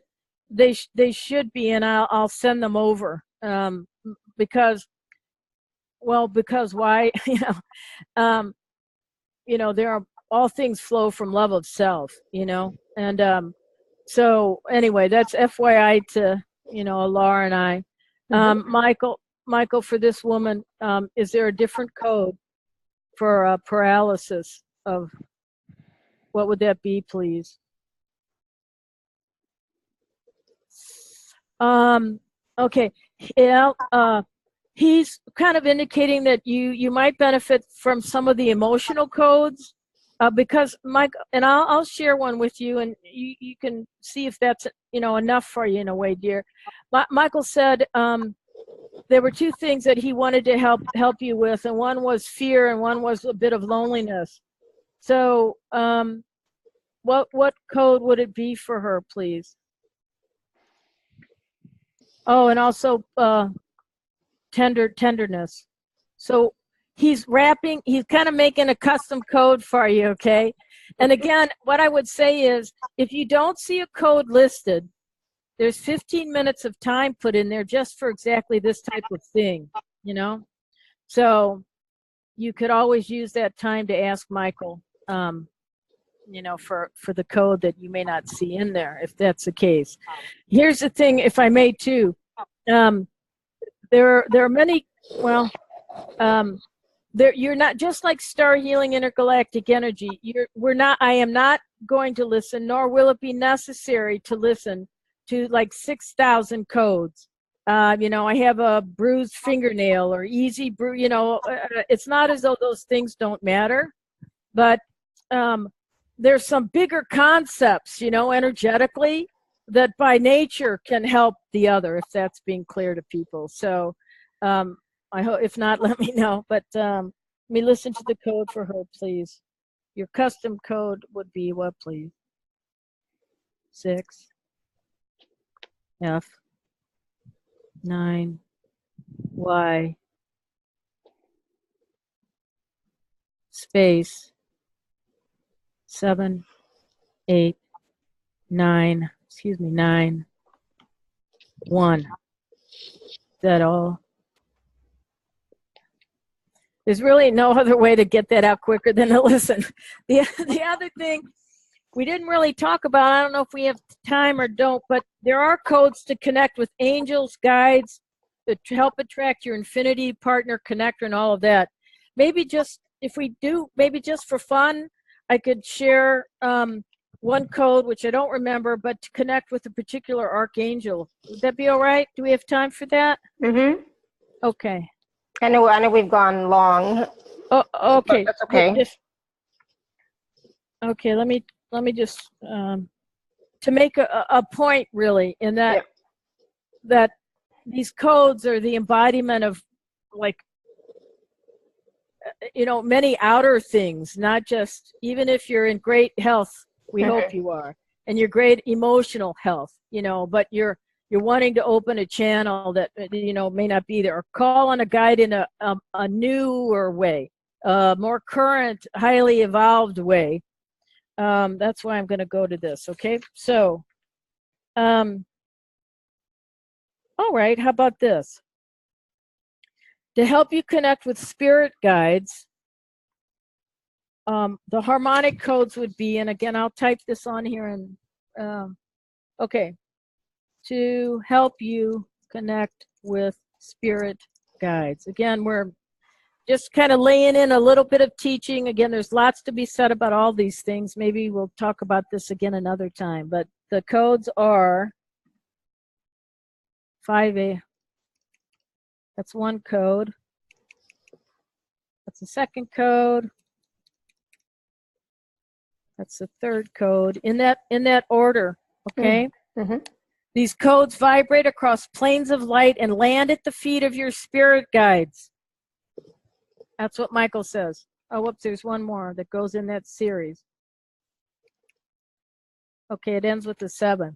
they should be, and I'll send them over. Because why? There are all things flow from love of self, you know, and so anyway, that's FYI to, you know, Alara and I. Michael, for this woman, is there a different code for paralysis of, what would that be, please? Okay, yeah, he's kind of indicating that you might benefit from some of the emotional codes, because Mike, and I'll share one with you, and you can see if that's, you know, enough for you in a way, dear. Michael said there were two things that he wanted to help you with, and one was fear, and one was a bit of loneliness. So, what code would it be for her, please? Oh, and also tenderness. So he's kind of making a custom code for you, okay? And again, what I would say is, if you don't see a code listed, there's 15 minutes of time put in there just for exactly this type of thing, you know? So you could always use that time to ask Michael, you know, for the code that you may not see in there, if that's the case. Here's the thing, if I may too, there are many, well, you're not, just like star healing intergalactic energy, I am not going to listen, nor will it be necessary to listen to like 6,000 codes. You know, I have a bruised fingernail or easy you know, it's not as though those things don't matter, but there's some bigger concepts, you know, energetically, that by nature can help the other, if that's being clear to people. So I hope, if not, let me know. But let me listen to the code for her, please. Your custom code would be what, please? 6 F 9 Y space 7 8 9, excuse me, 9 1. Is that all? There's really no other way to get that out quicker than to listen. The other thing we didn't really talk about, I don't know if we have time or don't, but there are codes to connect with angels, guides, to help attract your infinity partner, connector, and all of that. Maybe just, if we do, maybe just for fun, I could share one code, which I don't remember, but to connect with a particular archangel. Would that be all right? Do we have time for that? Mm-hmm. Okay. I know we've gone long. Oh, okay. That's okay. Okay, let me just, to make a point, really, in that, Yep. that these codes are the embodiment of, like, you know, many outer things, not just, even if you're in great health, we hope you are, and you're great emotional health, you know, but you're wanting to open a channel that, you know, may not be there, or call on a guide in a newer way, more current, highly evolved way. That's why I'm going to go to this. Okay. So, all right. How about this? To help you connect with spirit guides, the harmonic codes would be, and again, I'll type this on here, and okay, to help you connect with spirit guides. Again, we're just kind of laying in a little bit of teaching. Again, there's lots to be said about all these things. Maybe we'll talk about this again another time, but the codes are 5A. That's one code. That's the second code. That's the third code. In that order, okay? Mm-hmm. These codes vibrate across planes of light and land at the feet of your spirit guides. That's what Michael says. Oh, whoops, there's one more that goes in that series. Okay, it ends with the 7.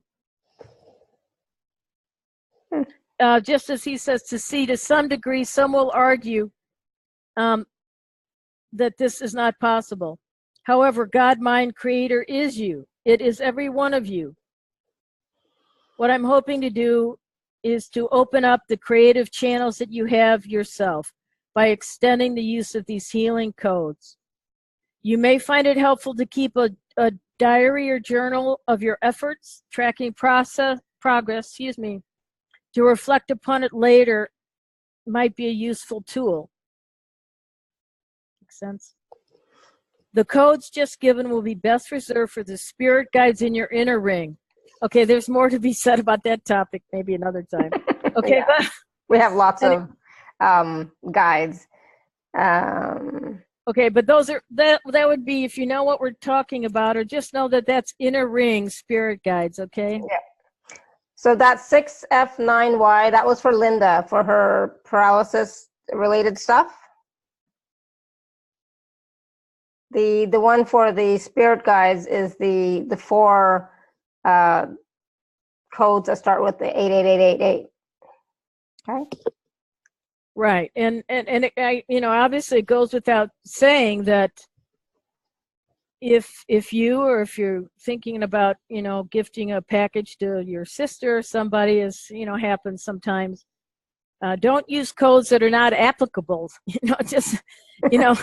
Just as he says, to some degree, some will argue that this is not possible. However, God, mind, creator is you. It is every one of you. What I'm hoping to do is to open up the creative channels that you have yourself by extending the use of these healing codes. You may find it helpful to keep a diary or journal of your efforts, tracking progress, to reflect upon it later might be a useful tool. Makes sense? The codes just given will be best reserved for the spirit guides in your inner ring. Okay, there's more to be said about that topic, maybe another time. Okay, Yeah. but We have lots of guides. Okay, but those are that would be, if you know what we're talking about, or just know that that's inner ring spirit guides. Okay. Yeah. So that 6F9Y, that was for Linda for her paralysis related stuff. The one for the spirit guides is the 4 codes that start with the 88888. Okay. Right, and it, you know, obviously it goes without saying that if you, or if you're thinking about, you know, gifting a package to your sister, somebody, is, you know, happens sometimes. Don't use codes that are not applicable. You know, just, you know.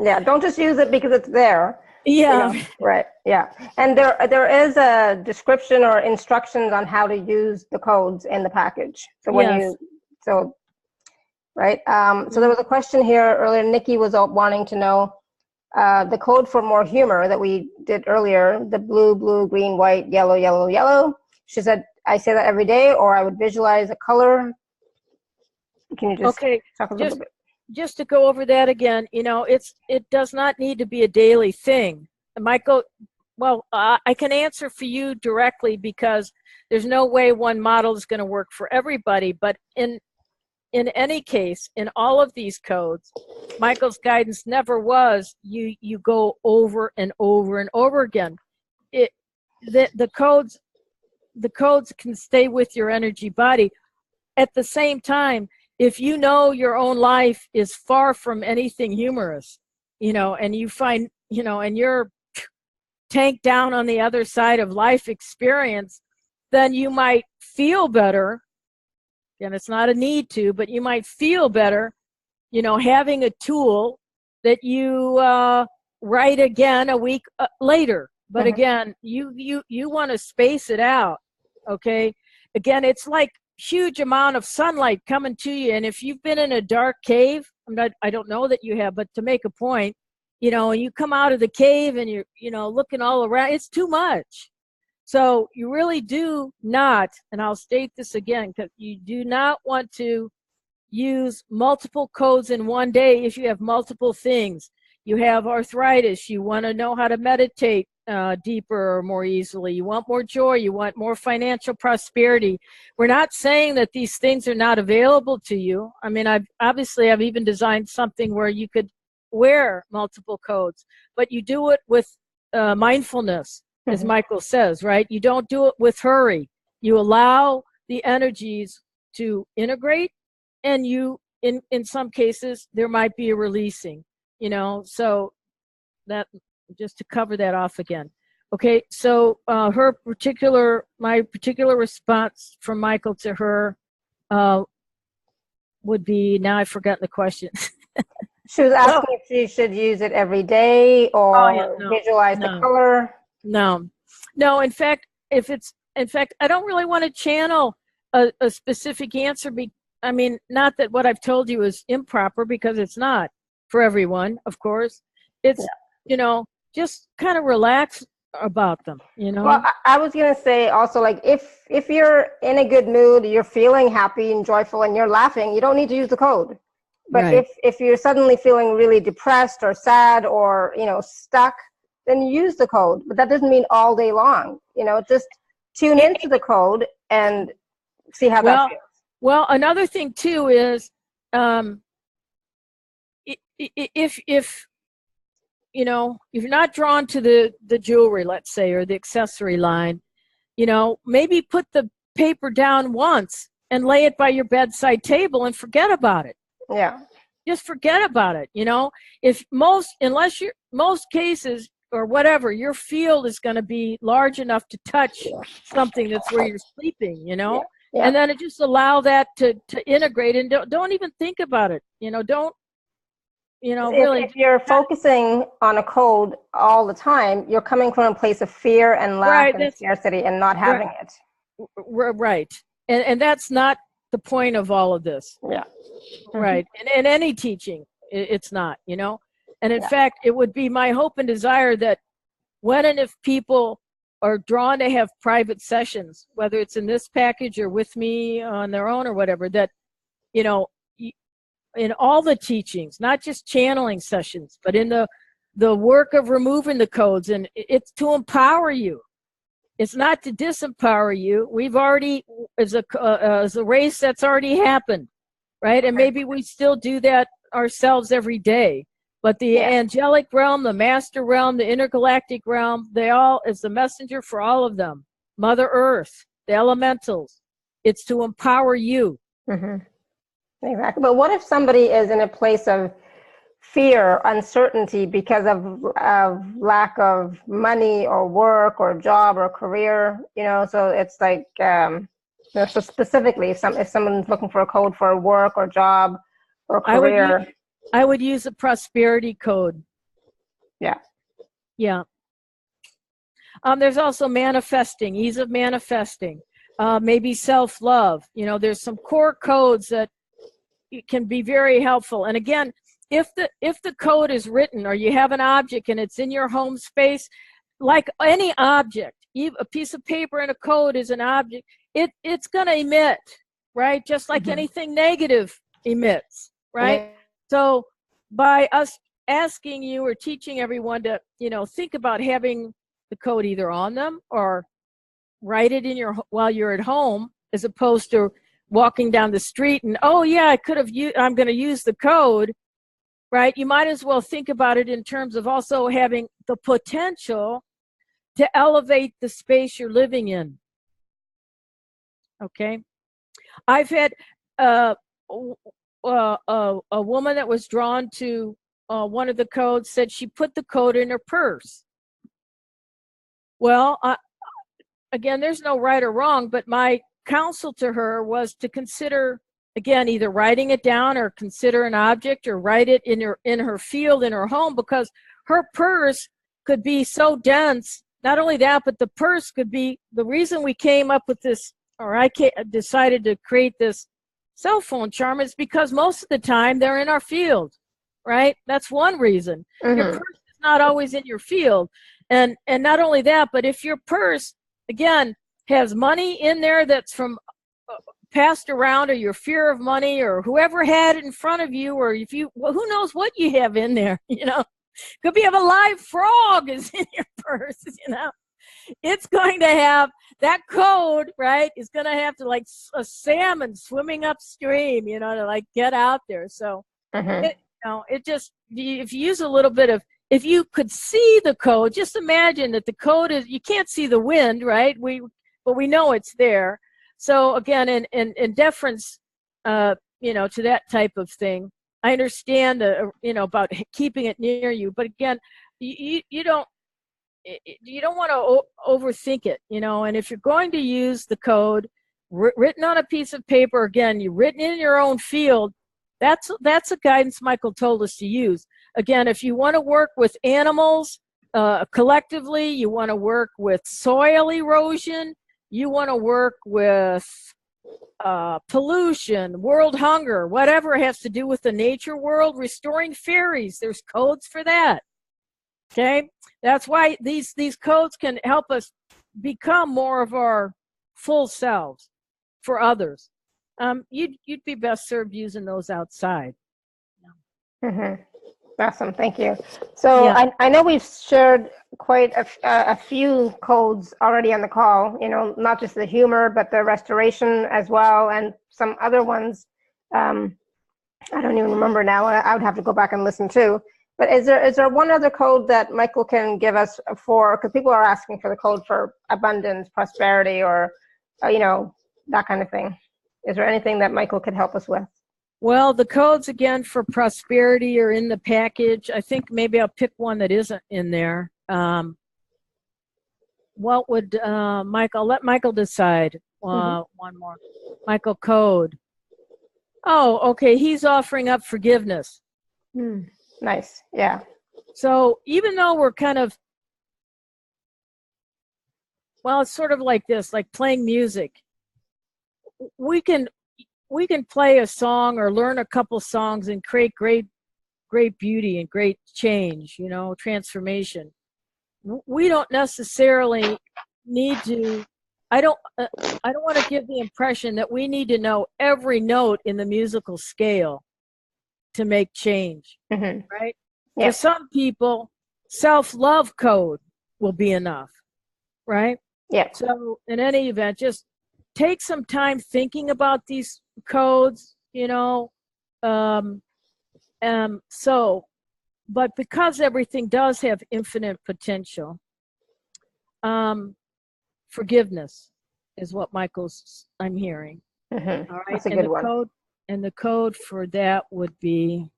Yeah, don't just use it because it's there. Yeah. You know, right. Yeah, and there is a description or instructions on how to use the codes in the package. So when right. So there was a question here earlier. Nikki was wanting to know the code for more humor that we did earlier. The blue, blue, green, white, yellow, yellow, yellow. She said, I say that every day, or I would visualize a color. Can you just talk a little bit? Just to go over that again, you know, it does not need to be a daily thing. Michael, well, I can answer for you directly because there's no way one model is going to work for everybody. But in any case, in all of these codes, Michael's guidance never was you go over and over and over again. The codes can stay with your energy body. At the same time, if you know your own life is far from anything humorous, and you find, and you're tanked down on the other side of life experience, then you might feel better. And it's not a need to, but you might feel better, having a tool that you write again a week later. But again, you want to space it out, okay? Again, it's like huge amount of sunlight coming to you. And if you've been in a dark cave, I don't know that you have, but to make a point, and you come out of the cave and you're, looking all around, it's too much. So you really do not, and I'll state this again, because you do not want to use multiple codes in one day if you have multiple things. You have arthritis, you want to know how to meditate deeper or more easily. You want more joy, you want more financial prosperity. We're not saying that these things are not available to you. I mean, I've even designed something where you could wear multiple codes, but you do it with mindfulness, as Michael says, right? You don't do it with hurry. You allow the energies to integrate, and you, in some cases, there might be a releasing, so that, just to cover that off again. Okay, so my particular response from Michael to her would be, now I've forgotten the question. She was asking if she should use it every day or visualize the color. No. In fact, I don't really want to channel a specific answer. I mean, not that what I've told you is improper, because it's not for everyone, of course. It's, just kind of relax about them, Well, I was going to say also, like, if you're in a good mood, you're feeling happy and joyful and you're laughing, you don't need to use the code. But right. if you're suddenly feeling really depressed or sad or, stuck, then use the code. But that doesn't mean all day long, just tune into the code and see how that feels. Well, another thing too is, if you're not drawn to the jewelry, let's say, or the accessory line, maybe put the paper down once and lay it by your bedside table and forget about it. Yeah. Just forget about it. If most cases or whatever, your field is going to be large enough to touch something that's where you're sleeping, Yeah. And then just allow that to integrate, and don't even think about it. Don't, really. If you're focusing on a code all the time, you're coming from a place of fear and lack and scarcity and not having it. Right. And that's not the point of all of this. Yeah. Right. And in any teaching, it's not, And in fact, it would be my hope and desire that when and if people are drawn to have private sessions, whether it's in this package or with me on their own or whatever, that, in all the teachings, not just channeling sessions, but in the work of removing the codes, and it's to empower you. It's not to disempower you. We've already, as a race, that's already happened, right? And maybe we still do that ourselves every day. But the angelic realm, the master realm, the intergalactic realm, they all, is the messenger for all of them. Mother Earth, the elementals. It's to empower you. Exactly. But what if somebody is in a place of fear, uncertainty because of lack of money or work or job or career, so it's like, so specifically if someone's looking for a code for work or job or career. I would use a prosperity code. Yeah. There's also manifesting, ease of manifesting, maybe self-love. There's some core codes that can be very helpful. And again, if the code is written, or you have an object and it's in your home space, like any object, a piece of paper and a code is an object, it's going to emit, right? Just like anything negative emits, right? So by us asking you or teaching everyone to, you know, think about having the code either on them or write it in your while you're at home, as opposed to walking down the street and, oh yeah, I'm going to use the code, right? You might as well think about it in terms of also having the potential to elevate the space you're living in. Okay, I've had a woman that was drawn to one of the codes said she put the code in her purse. Well, again, there's no right or wrong, but my counsel to her was to consider, again, either writing it down or consider an object or write it in her field in her home, because her purse could be so dense. Not only that, but the purse could be the reason we came up with this, or I decided to create this cell phone charm, is because most of the time they're in our field, right? That's one reason. Your purse is not always in your field. And not only that, but if your purse, again, has money in there that's from passed around, or your fear of money, or whoever had it in front of you, or if you, well, who knows what you have in there, you know? Could be a live frog is in your purse, you know? It's going to have that code, right? Is going to have to, like a salmon swimming upstream, you know, to like get out there. So, it, you know, it just, if you use a little bit of, if you could see the code, just imagine that the code is, you can't see the wind, right? But we know it's there. So again, in deference, you know, to that type of thing, I understand, you know, about keeping it near you, but again, you don't want to overthink it, you know. And if you're going to use the code written on a piece of paper, again, you've written in your own field, that's a guidance Michael told us to use. Again, if you want to work with animals collectively, you want to work with soil erosion, you want to work with pollution, world hunger, whatever has to do with the nature world, restoring fairies, there's codes for that. Okay, that's why these codes can help us become more of our full selves for others. You'd be best served using those outside. Awesome, thank you. So yeah. I know we've shared quite a few codes already on the call, you know, not just the humor, but the restoration as well, and some other ones. I don't even remember now. I would have to go back and listen too. But is there one other code that Michael can give us for, because people are asking for the code for abundance, prosperity, or, you know, that kind of thing. Is there anything that Michael could help us with? Well, the codes, again, for prosperity are in the package. I think maybe I'll pick one that isn't in there. What would Michael, let Michael decide. One more. Michael, code. Oh, okay, he's offering up forgiveness. Nice, yeah. So even though we're kind of, well, it's sort of like this, like playing music. We can play a song or learn a couple songs and create great beauty and great change, you know, transformation. We don't necessarily need to, I don't want to give the impression that we need to know every note in the musical scale to make change, right? Yeah. For some people, self-love code will be enough, right? Yeah. So in any event, just take some time thinking about these codes, you know. But because everything does have infinite potential, forgiveness is what I'm hearing. All right. That's a good one. And the code for that would be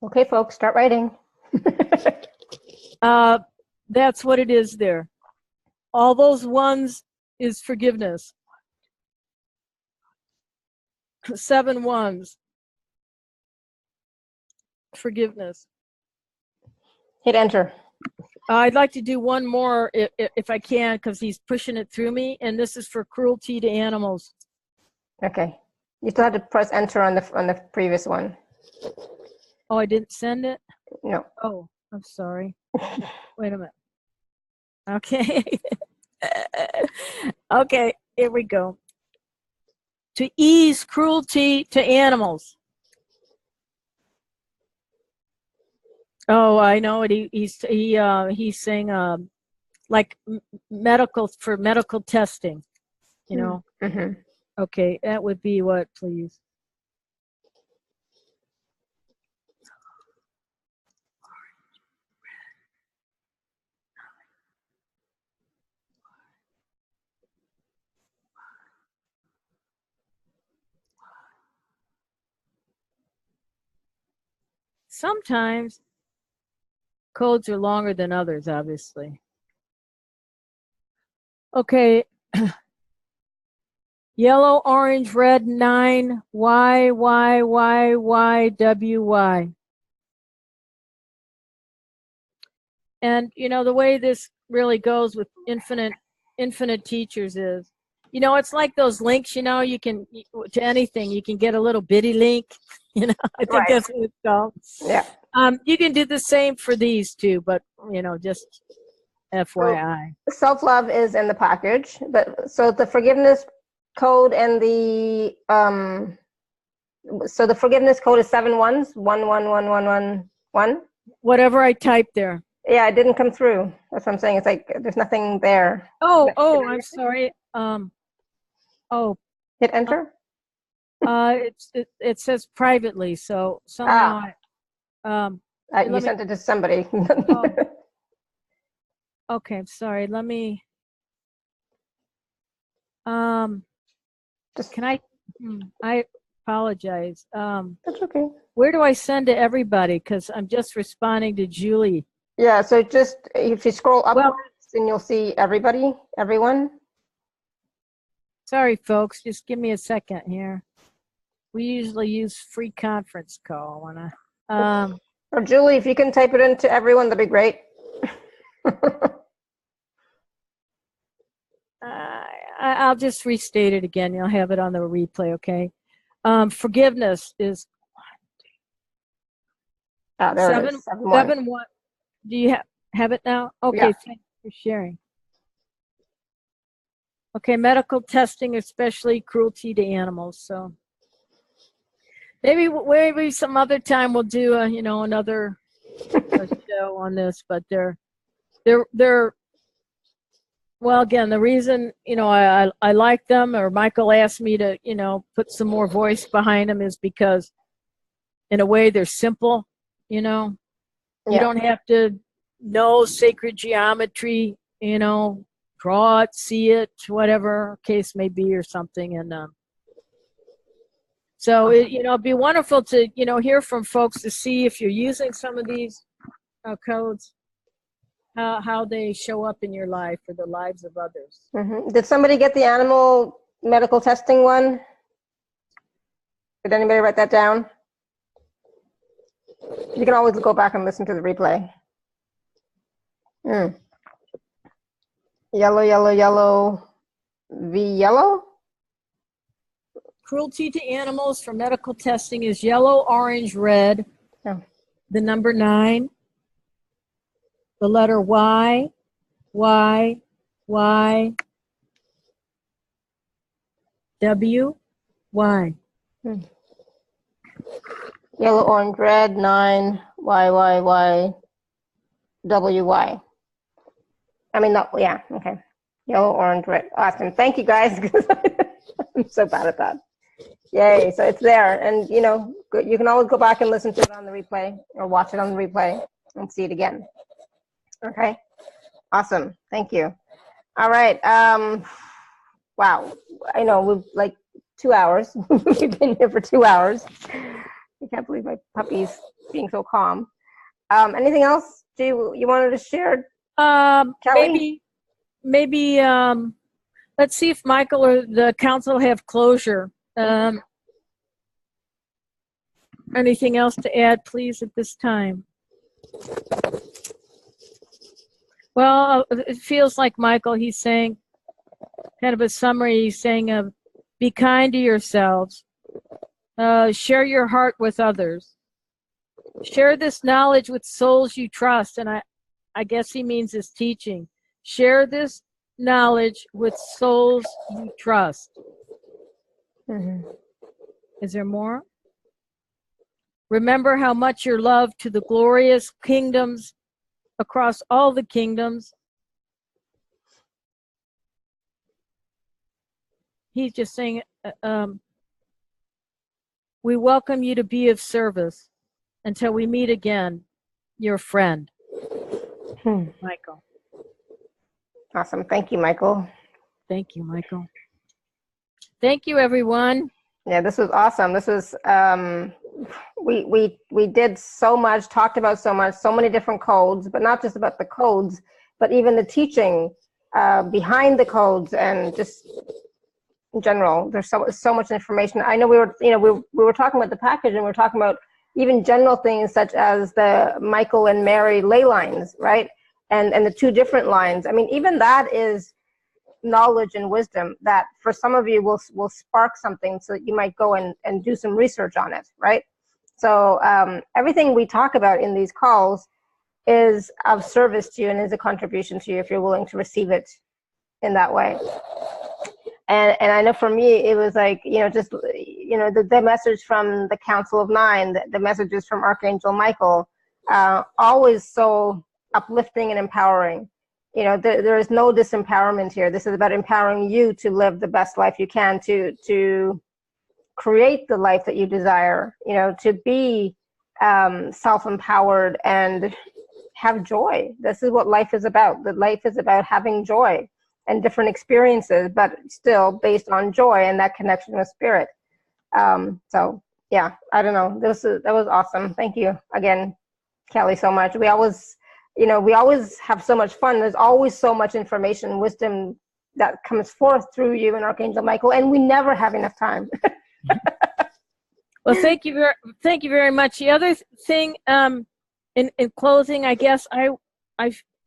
okay, folks, start writing. That's what it is there. All those ones is forgiveness. 7 ones. Forgiveness. Hit enter. I'd like to do one more if I can, because he's pushing it through me, and this is for cruelty to animals. Okay. You still have to press enter on the previous one. Oh, I didn't send it? No. Oh, I'm sorry. Wait a minute. Okay. Okay, here we go. to ease cruelty to animals. Oh, I know it. He's saying like medical, for medical testing, you know. Mm-hmm. Okay, that would be what, please? Sometimes codes are longer than others, obviously. Okay. Yellow, orange, red, 9, Y, Y, Y, Y, W, Y. And, you know, the way this really goes with infinite teachers is, you know, it's like those links, you know, you can, to anything, you can get a little bitty link, you know, I think that's what it's called. Yeah. You can do the same for these too, but, you know, just FYI. Self-love is in the package, but so the forgiveness code and the so the forgiveness code is 7 1s, 1 1 1 1 1 1. Whatever I typed there. Yeah, it didn't come through. That's what I'm saying. It's like there's nothing there. Oh, I'm sorry. Oh. Hit enter. It says privately, so somehow you sent it to somebody. Oh. Okay, I'm sorry. Let me. Just, can I apologize. that's okay. Where do I send to everybody? Because I'm just responding to Julie. Yeah, so just if you scroll upwards, then you'll see everybody, everyone. Sorry, folks. Just give me a second here. We usually use free conference call when I. Or Julie, if you can type it into everyone, that'd be great. I'll just restate it again. You'll have it on the replay, okay? Forgiveness is 7 1. Do you have it now? Okay, yeah. Thanks for sharing. Okay, medical testing, especially cruelty to animals. So maybe some other time we'll do another show on this. But they're well, again, the reason I like them, or Michael asked me to put some more voice behind them, is because in a way they're simple. You don't have to know sacred geometry, draw it, see it, whatever case may be, or something. And so it'd be wonderful to hear from folks to see if you're using some of these codes, how they show up in your life or the lives of others. Mm-hmm. Did somebody get the animal medical testing one? Did anybody write that down? You can always go back and listen to the replay. Yellow, yellow, yellow, V yellow? Cruelty to animals for medical testing is yellow, orange, red. Oh. The number 9. The letter Y, Y, Y, W, Y. Yellow, orange, red, 9, Y, Y, Y, W, Y. I mean, no, yeah, okay. Yellow, orange, red. Awesome. Thank you, guys. I'm so bad at that. Yay. So it's there. And, you can always go back and listen to it on the replay or watch it on the replay and see it again. Okay. Awesome. Thank you. All right. Wow. I know we've like 2 hours. We've been here for 2 hours. I can't believe my puppy's being so calm. Anything else you wanted to share? Kelly? Maybe let's see if Michael or the council have closure. Anything else to add, please, at this time? Well, it feels like Michael, he's saying, kind of a summary, he's saying, be kind to yourselves. Share your heart with others. Share this knowledge with souls you trust. And I guess he means his teaching. Share this knowledge with souls you trust. Is there more? Remember how much you're loved to the glorious kingdoms across all the kingdoms. He's just saying, we welcome you to be of service until we meet again, your friend, Michael. Awesome. Thank you, Michael. Thank you, Michael. Thank you, everyone. Yeah, this was awesome. This was, we did so much, talked about so much, so many different codes, but not just about the codes, but even the teaching behind the codes and just in general. There's so much information. I know we were talking about the package, and we were talking about even general things such as the Michael and Mary ley lines, right? And the two different lines. I mean, even that is knowledge and wisdom that for some of you will spark something, so that you might go and do some research on it, right? So everything we talk about in these calls is of service to you and is a contribution to you if you're willing to receive it in that way. And I know for me, it was like, just, the message from the Council of Nine, the messages from Archangel Michael, always so uplifting and empowering. There is no disempowerment here. This is about empowering you to live the best life you can, to create the life that you desire, to be self-empowered and have joy. This is what life is about. That life is about having joy and different experiences, but still based on joy and that connection with spirit. So yeah, I don't know. That was awesome. Thank you again, Kelly, so much. We always have so much fun. There's always so much information, wisdom that comes forth through you and Archangel Michael, and we never have enough time. Well, thank you very much. The other thing, in closing, I guess I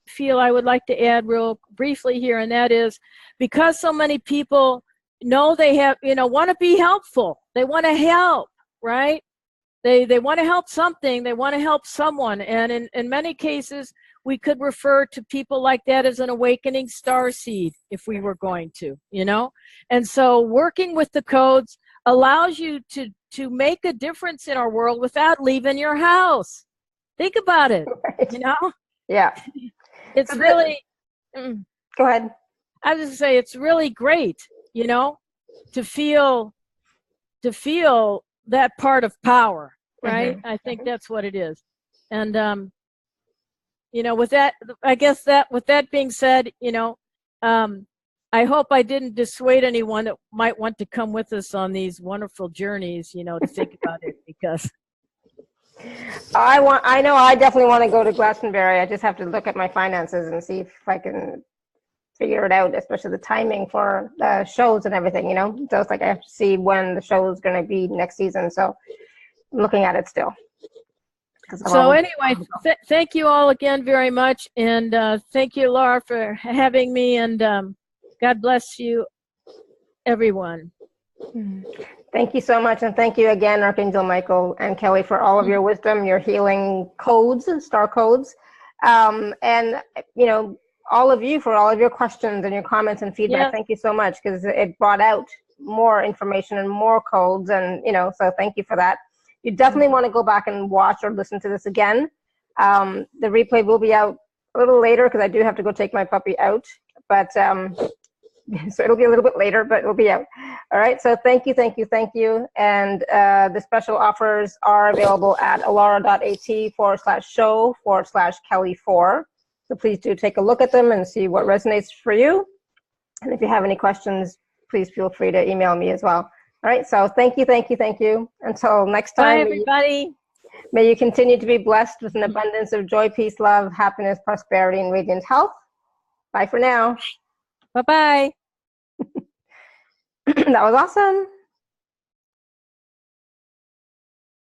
feel I would like to add real briefly here, and that is, because so many people know they have, want to be helpful. They want to help, right? They want to help something. They want to help someone. And in many cases, we could refer to people like that as an awakening starseed if we were going to, And so working with the codes allows you to make a difference in our world without leaving your house. Think about it, Right. Yeah. It's so really... Go ahead. I was going to say, it's really great, to feel that part of power, right? I think that's what it is. And, with that, I guess with that being said, I hope I didn't dissuade anyone that might want to come with us on these wonderful journeys, to think about it, because... I know I definitely want to go to Glastonbury. I just have to look at my finances and see if I can figure it out, especially the timing for the shows and everything, So it's like I have to see when the show is going to be next season. So I'm looking at it still. So anyway, thank you all again very much. And thank you, Laura, for having me. And God bless you, everyone. Thank you so much. And thank you again, Archangel Michael and Kelly, for all of your wisdom, your healing codes, star codes. And, all of you for all of your questions and your comments and feedback. Yeah. Thank you so much, because it brought out more information and more codes. And, so thank you for that. You definitely want to go back and watch or listen to this again. The replay will be out a little later because I do have to go take my puppy out. But so it'll be a little bit later, but it'll be out. All right. So thank you, thank you, thank you. And the special offers are available at alara.at/show/Kelly4. So please do take a look at them and see what resonates for you. And if you have any questions, please feel free to email me as well. All right. So thank you, thank you, thank you. Until next time. Bye, everybody. May you continue to be blessed with an abundance of joy, peace, love, happiness, prosperity, and radiant health. Bye for now. Bye-bye. That was awesome.